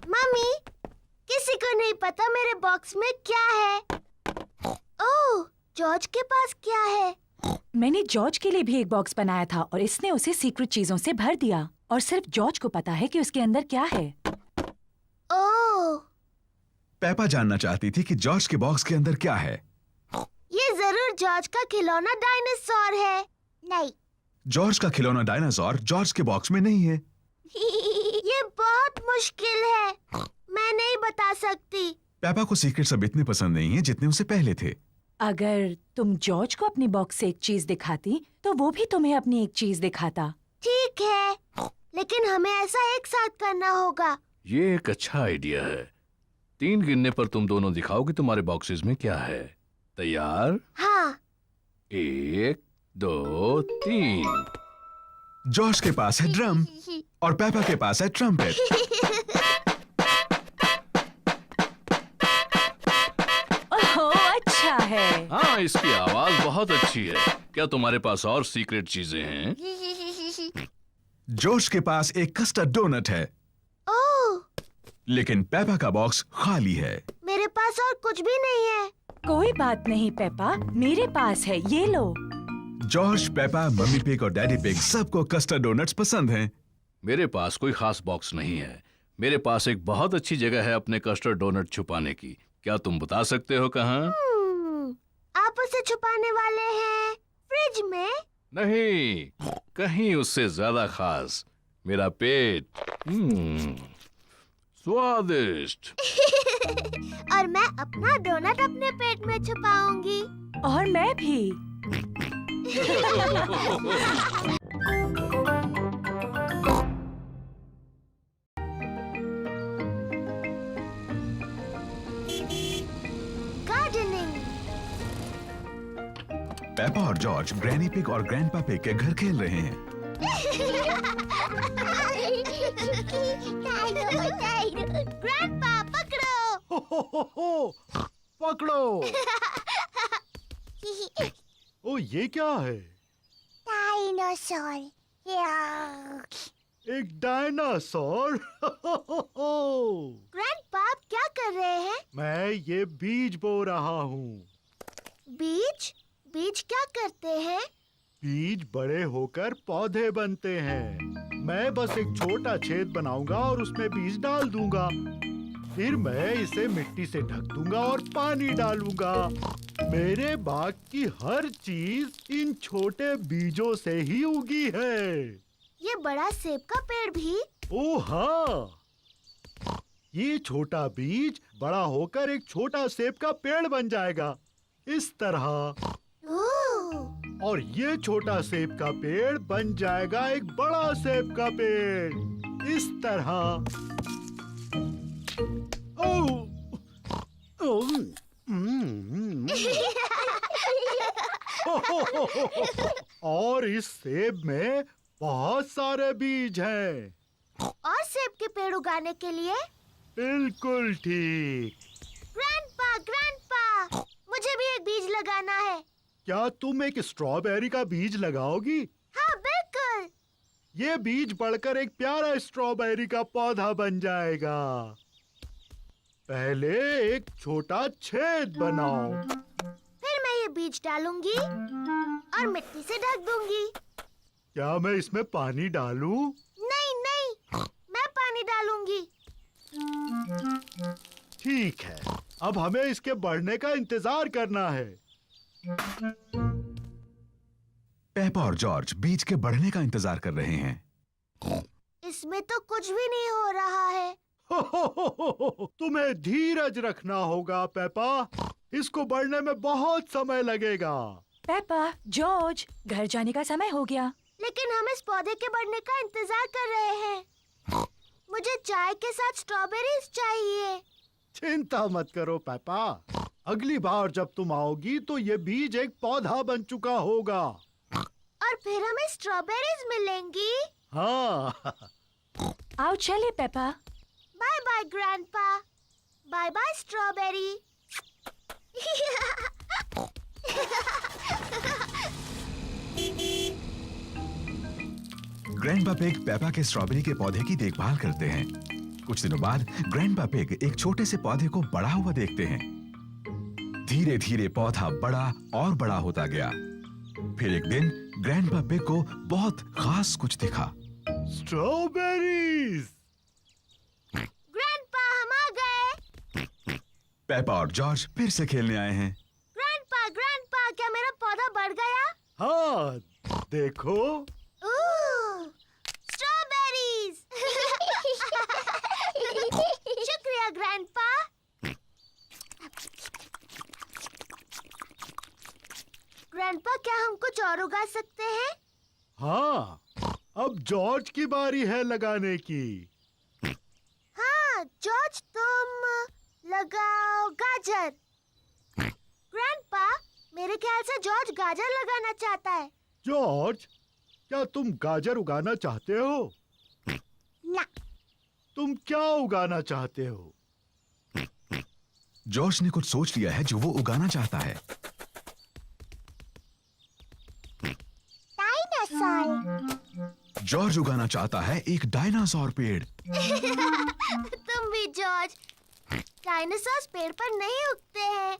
मम्मी, किसी को नहीं पता मेरे बॉक्स में क्या है। ओह, जॉर्ज के पास क्या है? मैंने जॉर्ज के लिए भी एक बॉक्स बनाया था और इसने उसे सीक्रेट चीजों से भर दिया। और सिर्फ जॉर्ज को पता है कि उसके अंदर क्या है। ओह, पेपा जानना चाहती थी कि जॉर्ज के बॉक्स के अंदर क्या है। ये जरूर जॉर्ज का खिलौना डायनासोर है। नहीं। जॉर्ज का खिलौना डायनासोर जॉर्ज के बॉक्स में नहीं है। ये बहुत मुश्किल है। मैं नहीं बता सकती। पेपा को सीक्रेट्स अब इतने पसंद नहीं है जितने उसे पहले थे। अगर तुम जॉर्ज को अपनी बॉक्स से एक चीज दिखाती तो वो भी तुम्हें अपनी एक चीज दिखाता। ठीक है, लेकिन हमें ऐसा एक साथ करना होगा। ये एक अच्छा आइडिया है। 3 गिनने पर तुम दोनों दिखाओ कि तुम्हारे बॉक्सेस में क्या है। तैयार? हाँ। 1, 2, 3। जॉर्ज के पास है ड्रम और पेपा के पास है ट्रम्पेट। ओह, अच्छा है। हाँ, इसकी आवाज बहुत अच्छी है। क्या तुम्हारे पास और सीक्रेट चीजें हैं? जॉर्ज के पास एक कस्टर्ड डोनट है, ओह, लेकिन पेपा का बॉक्स खाली है। मेरे पास और कुछ भी नहीं है। कोई बात नहीं पेपा, मेरे पास है, ये लो। जॉर्ज, पेपा, मम्मी पिग और डैडी पिग सबको कस्टर्ड डोनट्स पसंद हैं। मेरे पास कोई खास बॉक्स नहीं है। मेरे पास एक बहुत अच्छी जगह है अपने कस्टर्ड डोनट छुपाने की। क्या तुम बता सकते हो कहाँ? आप उसे छुपाने वाले हैं फ्रिज में? नहीं, कहीं उससे ज्यादा खास। मेरा पेट। स्वादिष्ट। और मैं अपना डोनट अपने पेट में छुपाऊंगी। और मैं भी। गार्डनिंग। पेपा और जॉर्ज ग्रैनी पिग और ग्रैंडपा पिग के घर खेल रहे हैं। ग्रैंडपा पकड़ो। पकड़ो। ओ ये क्या है? डायनासोर। एक डायनासोर। ग्रैंडपा आप क्या कर रहे हैं? मैं ये बीज बो रहा हूँ। बीज? बीज क्या करते हैं? बीज बड़े होकर पौधे बनते हैं। मैं बस एक छोटा छेद बनाऊंगा और उसमें बीज डाल दूंगा। फिर मैं इसे मिट्टी से ढक दूंगा और पानी डालूंगा। मेरे बाग की हर चीज इन छोटे बीजों से ही उगी है। ये बड़ा सेब का पेड़ भी? ओह हाँ, ये छोटा बीज बड़ा होकर एक छोटा सेब का पेड़ बन जाएगा, इस तरह। और ये छोटा सेब का पेड़ बन जाएगा एक बड़ा सेब का पेड़, इस तरह। और इस सेब में बहुत सारे बीज हैं। और सेब के पेड़ उगाने के लिए? बिल्कुल ठीक। ग्रैंडपा, ग्रैंडपा, मुझे भी एक बीज लगाना है। क्या तुम एक स्ट्रॉबेरी का बीज लगाओगी? हाँ बिल्कुल। ये बीज बढ़कर एक प्यारा स्ट्रॉबेरी का पौधा बन जाएगा। पहले एक छोटा छेद बनाओ। फिर मैं ये बीज डालूंगी और मिट्टी से ढक दूंगी। क्या मैं इसमें पानी डालूं? नहीं नहीं, मैं पानी डालूंगी। ठीक है, अब हमें इसके बढ़ने का इंतजार करना है। पेपा और जॉर्ज बीज के बढ़ने का इंतजार कर रहे हैं। इसमें तो कुछ भी नहीं हो रहा है। तुम्हें धीरज रखना होगा पेपा, इसको बढ़ने में बहुत समय लगेगा। पेपा, जॉर्ज, घर जाने का समय हो गया। लेकिन हम इस पौधे के बढ़ने का इंतजार कर रहे हैं। मुझे चाय के साथ स्ट्रॉबेरीज चाहिए। चिंता मत करो पेपा, अगली बार जब तुम आओगी तो ये बीज एक पौधा बन चुका होगा। और फिर हमें स्ट्रॉबेरीज मिलेंगी। हाँ। आओ चले Peppa. Bye bye grandpa. Bye bye strawberry. Grandpa pig Peppa के स्ट्रॉबेरी के पौधे की देखभाल करते हैं। कुछ दिनों बाद ग्रैंडपा पिग एक छोटे से पौधे को बड़ा हुआ देखते हैं। धीरे धीरे पौधा बड़ा और बड़ा होता गया। फिर एक दिन ग्रैंडपा पिग को बहुत खास कुछ दिखा। स्ट्रॉबेरीज। ग्रैंडपा, हम आ गए। पेपा और जॉर्ज फिर से खेलने आए हैं। ग्रैंडपा, ग्रैंडपा, क्या मेरा पौधा बढ़ गया? हाँ, देखो। स्ट्रॉबेरीज। शुक्रिया ग्रैंडपा। ग्रैंडपा, क्या हम कुछ और उगा सकते हैं? हाँ, अब जॉर्ज की बारी है लगाने की। हाँ, जॉर्ज, तुम लगाओ गाजर। ग्रैंडपा, मेरे ख्याल से जॉर्ज गाजर लगाना चाहता है। जॉर्ज, क्या तुम गाजर उगाना चाहते हो? ना। तुम क्या उगाना चाहते हो? जॉर्ज ने कुछ सोच लिया है जो वो उगाना चाहता है। डायनासोर। जॉर्ज उगाना चाहता है एक डायनासोर पेड़। तुम भी जॉर्ज। डायनासोर पेड़ पर नहीं उगते हैं।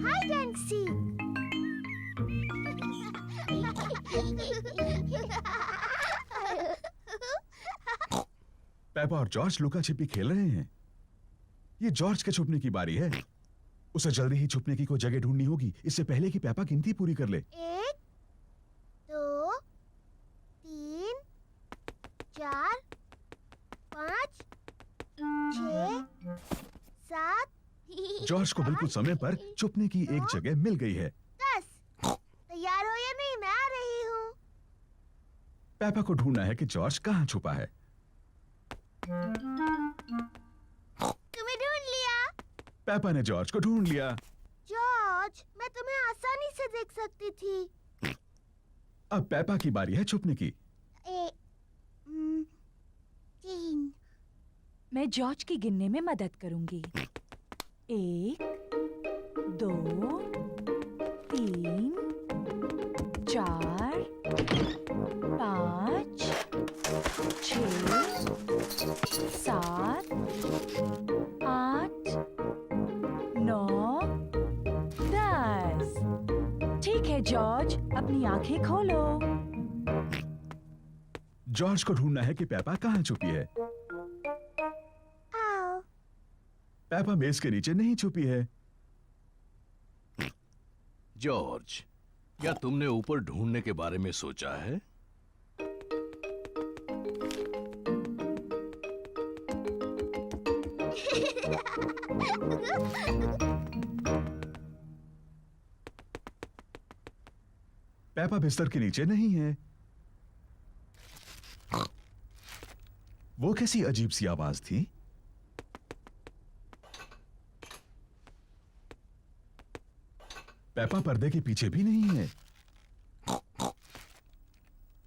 Hide and seek. पेपा और जॉर्ज लुका छिपी खेल रहे हैं। ये जॉर्ज के छुपने की बारी है। उसे जल्दी ही छुपने की कोई जगह ढूंढनी होगी, इससे पहले कि पेपा गिनती पूरी कर ले। 1 2 3 4 5 6 7 जॉर्ज को बिल्कुल समय पर छुपने की एक जगह मिल गई है। 10। तैयार हो या नहीं? मैं आ रही हूँ। पेपा को ढूंढना है कि जॉर्ज कहाँ छुपा है। तुम्हें ढूंढ लिया। पेपा ने जॉर्ज को ढूंढ लिया। जॉर्ज, मैं तुम्हें आसानी से देख सकती थी। अब पेपा की बारी है छुपने की। 3 मैं जॉर्ज की गिनने में मदद करूंगी। 1 2 3 4 5 6 7 8 9 10। ठीक है जॉर्ज, अपनी आंखें खोलो। जॉर्ज को ढूंढना है कि पेपा कहाँ छुपी है। आओ। पेपा मेज के नीचे नहीं छुपी है। जॉर्ज, क्या तुमने ऊपर ढूंढने के बारे में सोचा है? पेपा बिस्तर के नीचे नहीं है। वो कैसी अजीब सी आवाज थी? पेपा पर्दे के पीछे भी नहीं है।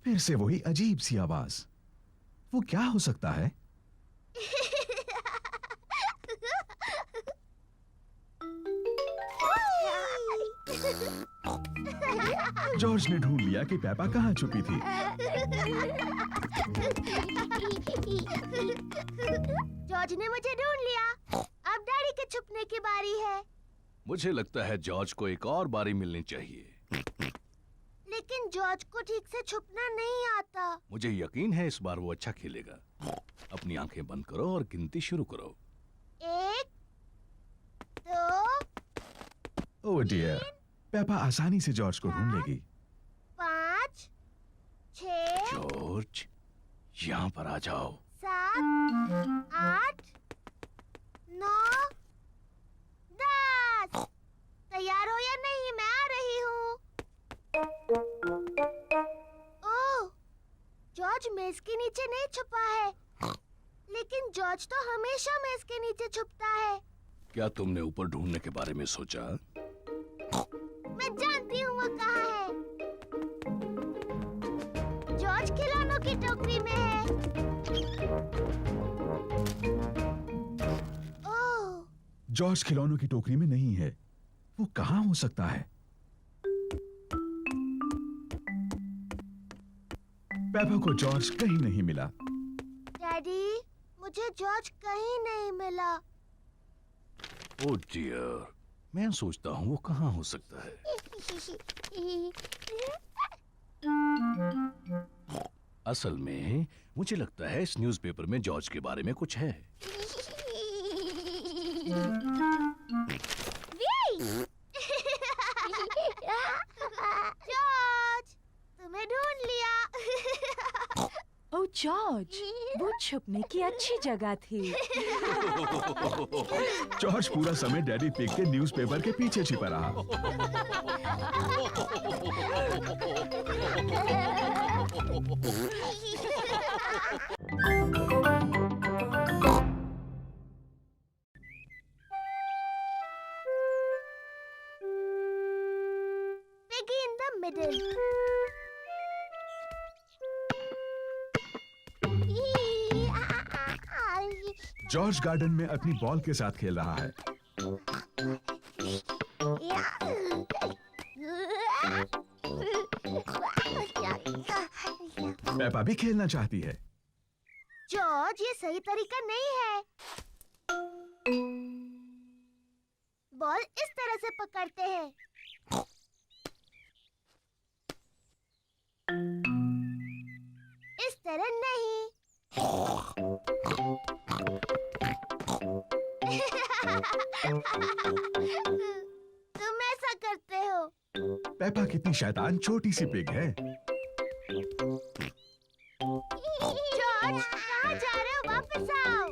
फिर से वही अजीब सी आवाज। वो क्या हो सकता है? जॉर्ज ने ढूंढ लिया कि पेपा कहाँ छुपी थी। जॉर्ज ने मुझे ढूंढ लिया। अब डैडी के छुपने की बारी है। मुझे लगता है जॉर्ज को एक और बारी मिलनी चाहिए। लेकिन जॉर्ज को ठीक से छुपना नहीं आता। मुझे यकीन है इस बार वो अच्छा खेलेगा। अपनी आंखें बंद करो और गिनती शुरू करो। 1 2 ओह डियर, पेपा आसानी से जॉर्ज को ढूंढ लेगी। 5 6 जॉर्ज, यहाँ पर आ जाओ। 7 8 9 10। तैयार हो या नहीं? मैं आ रही हूँ। ओह, जॉर्ज मेज के नीचे नहीं छुपा है। लेकिन जॉर्ज तो हमेशा मेज के नीचे छुपता है। क्या तुमने ऊपर ढूंढने के बारे में सोचा? मैं जानती हूँ वो कहाँ है। जॉर्ज खिलौनों की टोकरी में है। ओह, जॉर्ज खिलौनों की टोकरी में नहीं है। वो कहाँ हो सकता है? पेपा को जॉर्ज कहीं नहीं मिला। डैडी, मुझे जॉर्ज कहीं नहीं मिला। ओह डियर, मैं सोचता हूँ वो कहाँ हो सकता है। असल में मुझे लगता है इस न्यूज़पेपर में जॉर्ज के बारे में कुछ है। जॉर्ज, तुम्हें ढूंढ लिया। ओह जॉर्ज, वो छुपने की अच्छी जगह थी। जॉर्ज पूरा समय डैडी पिग के न्यूज़पेपर के पीछे छिपा रहा। Piggy in the middle. George garden में अपनी बॉल के साथ खेल रहा है। पेपा भी खेलना चाहती है। जॉर्ज, ये सही तरीका नहीं है। बॉल इस तरह से पकड़ते हैं। इस तरह नहीं। तुम ऐसा करते हो। पेपा कितनी शैतान छोटी सी पिग है। जॉर्ज, कहाँ जा रहे हो? वापस आओ।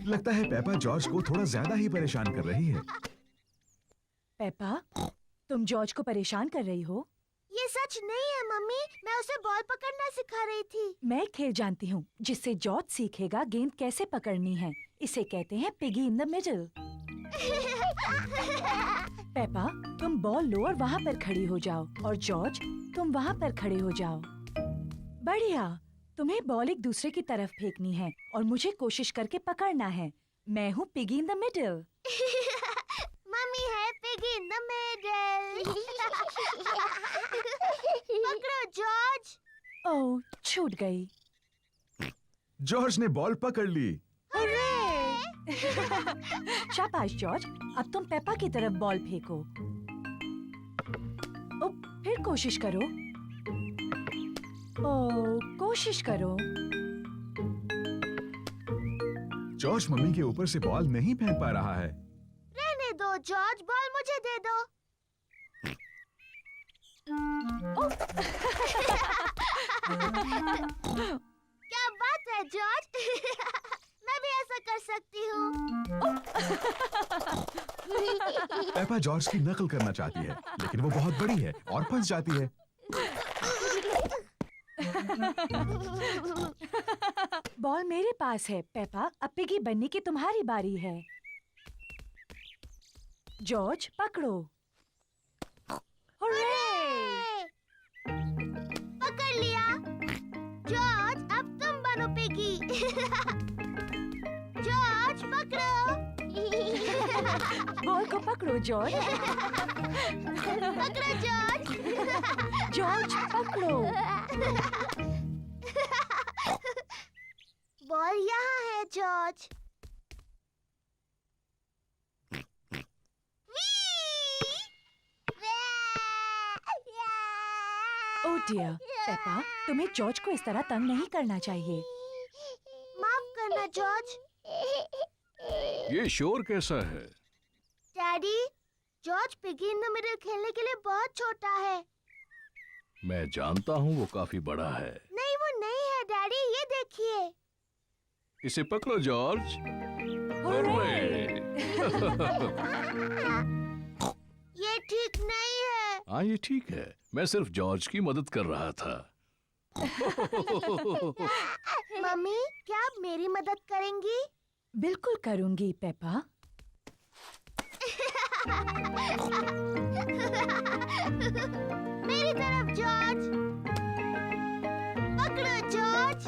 लगता है पेपा जॉर्ज को थोड़ा ज्यादा ही परेशान कर रही है। पेपा, तुम जॉर्ज को परेशान कर रही हो? ये सच नहीं है मम्मी, मैं उसे बॉल पकड़ना सिखा रही थी। मैं एक खेल जानती हूँ जिससे जॉर्ज सीखेगा गेंद कैसे पकड़नी है। इसे कहते हैं piggy in the middle. Peppa, तुम बॉल लो और वहाँ पर खड़ी हो जाओ, और जॉर्ज तुम वहाँ पर खड़े हो जाओ। बढ़िया। तुम्हें बॉल एक दूसरे की तरफ फेंकनी है और मुझे कोशिश करके पकड़ना है। मैं हूँ piggy in the middle. Mummy है पिगी इन द मिडल। पकड़ो जॉर्ज। ओह, छूट गई। जॉर्ज ने बॉल पकड़ ली। शाबाश जॉर्ज, अब तुम पेपा की तरफ बॉल फेंको। ओ, फिर कोशिश करो। ओ, कोशिश करो। जॉर्ज मम्मी के ऊपर से बॉल नहीं फेंक पा रहा है। रहने दो जॉर्ज, बॉल मुझे दे दो। क्या बात है जॉर्ज। मैं भी ऐसा कर सकती हूँ। पेपा जॉर्ज की नकल करना चाहती है, लेकिन वो बहुत बड़ी है और फंस जाती है। बॉल मेरे पास है पेपा, अब पिगी बनने की तुम्हारी बारी है। जॉर्ज पकड़ो। हुर्रे! पकड़ लिया। जॉर्ज, अब तुम बनो पिगी। जॉर्ज पकड़ो। बॉल को पकड़ो जॉर्ज। पकड़ो जॉर्ज। जॉर्ज पकड़ो। बॉल यहाँ है जॉर्ज। ओह डियर, पेपा, तुम्हें जॉर्ज को इस तरह तंग नहीं करना चाहिए। माफ करना जॉर्ज। ये शोर कैसा है? Daddy, George piggy in the middle खेलने के लिए बहुत छोटा है। मैं जानता हूँ वो काफी बड़ा है। नहीं, वो नहीं है डैडी, ये देखिए। इसे पकड़ो जॉर्ज। हुर्रे! ये ठीक नहीं है। हाँ, ये ठीक है। मैं सिर्फ जॉर्ज की मदद कर रहा था। मम्मी, क्या आप मेरी मदद करेंगी? बिल्कुल करूंगी पेपा। मेरी तरफ जॉर्ज। पकड़ो जॉर्ज।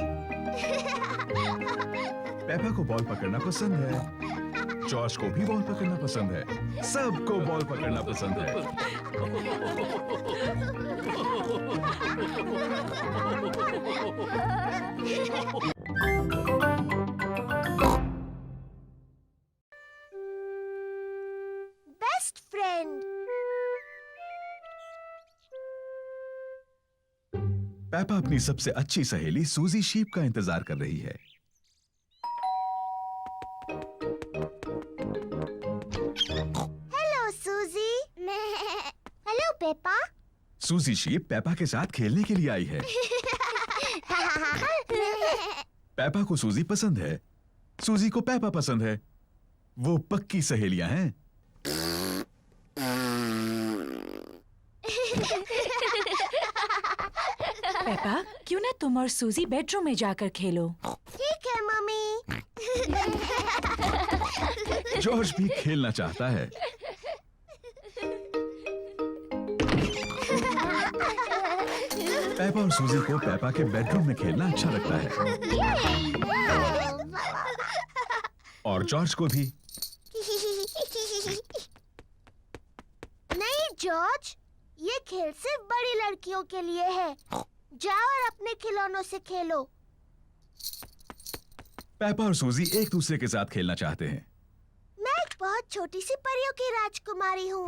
पेपा को बॉल पकड़ना पसंद है। जॉर्ज को भी बॉल पकड़ना पसंद है। सबको बॉल पकड़ना पसंद है। Best friend. पेपा अपनी सबसे अच्छी सहेली सूजी शीप का इंतजार कर रही है। हेलो सूजी। Hello Peppa. सूजी शीप पेपा के साथ खेलने के लिए आई है। पेपा को सूजी पसंद है, सूजी को पेपा पसंद है। वो पक्की सहेलियां हैं। पेपा, क्यों ना तुम और सूजी बेडरूम में जाकर खेलो। ठीक है मम्मी। जॉर्ज भी खेलना चाहता है। पेपा और सूजी को पेपा के बेडरूम में खेलना अच्छा लगता है, और जॉर्ज को भी। नहीं जॉर्ज, ये खेल सिर्फ बड़ी लड़कियों के लिए है। जाओ और अपने खिलौनों से खेलो। पेपा और सूजी एक दूसरे के साथ खेलना चाहते हैं। मैं एक बहुत छोटी सी परियों की राजकुमारी हूँ।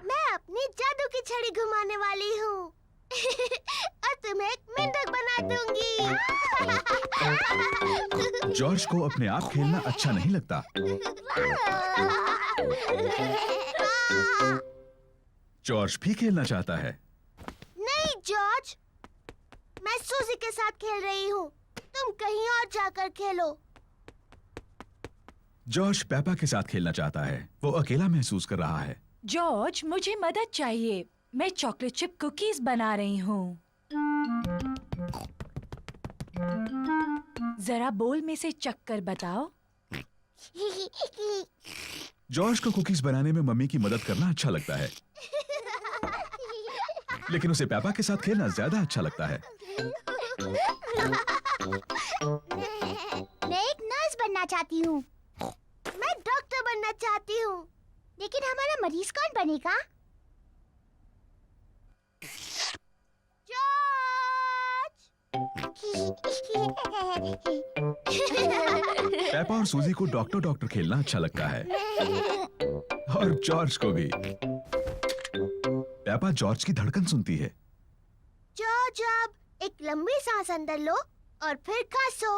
मैं अपनी जादू की छड़ी घुमाने वाली हूँ और तुम्हें एक मेंढक बना दूंगी। जॉर्ज को अपने आप खेलना अच्छा नहीं लगता। जॉर्ज भी खेलना चाहता है। नहीं जॉर्ज, मैं सूजी के साथ खेल रही हूँ। तुम कहीं और जाकर खेलो। जॉर्ज पेपा के साथ खेलना चाहता है। वो अकेला महसूस कर रहा है। जॉर्ज, मुझे मदद चाहिए। मैं चॉकलेट चिप कुकीज बना रही हूँ। जरा बोल में से चक्कर बताओ। जॉर्ज को कुकीज बनाने में मम्मी की मदद करना अच्छा लगता है, लेकिन उसे पेपा के साथ खेलना ज्यादा अच्छा लगता है। मैं एक नर्स बनना चाहती हूँ। मैं डॉक्टर बनना चाहती हूँ। लेकिन हमारा मरीज कौन बनेगा? पेपा और सूजी को डॉक्टर डॉक्टर खेलना अच्छा लगता है, और जॉर्ज को भी। पेपा जॉर्ज की धड़कन सुनती है। जॉर्ज, अब एक लंबी सांस अंदर लो और फिर खांसो।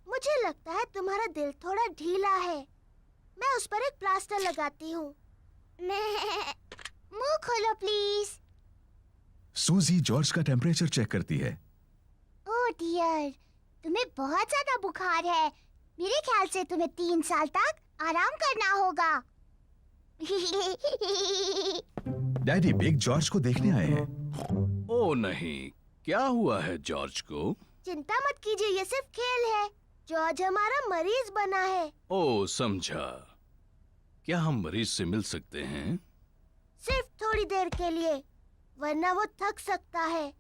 मुझे लगता है तुम्हारा दिल थोड़ा ढीला है। मैं उस पर एक प्लास्टर लगाती हूँ। मुंह खोलो प्लीज। सूजी जॉर्ज का टेम्परेचर चेक करती है। ओह डियर, तुम्हें बहुत ज्यादा बुखार है। मेरे ख्याल से तुम्हें 3 साल तक आराम करना होगा। डैडी बिग जॉर्ज को देखने आए हैं। ओ नहीं, क्या हुआ है जॉर्ज को? चिंता मत कीजिए, ये सिर्फ खेल है। जॉर्ज हमारा मरीज बना है। ओ समझा। क्या हम मरीज से मिल सकते हैं? सिर्फ थोड़ी देर के लिए, वरना वो थक सकता है।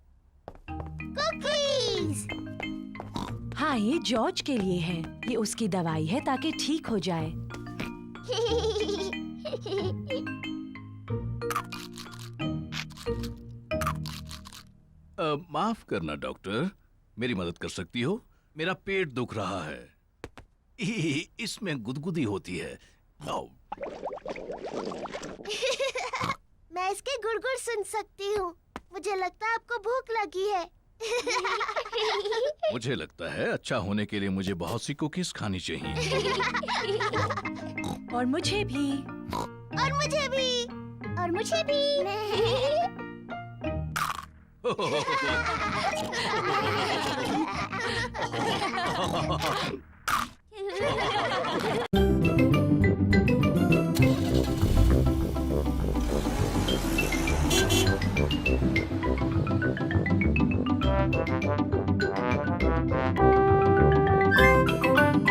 कुकीज! हाँ, ये जॉर्ज के लिए है। ये उसकी दवाई है ताकि ठीक हो जाए। माफ करना डॉक्टर, मेरी मदद कर सकती हो? मेरा पेट दुख रहा है। इसमें गुदगुदी होती है। आओ। मैं इसके गुड़गुड़ सुन सकती हूँ। मुझे लगता है आपको भूख लगी है। मुझे लगता है अच्छा होने के लिए मुझे बहुत सी कुकीज खानी चाहिए। और मुझे भी। और मुझे भी। और मुझे भी।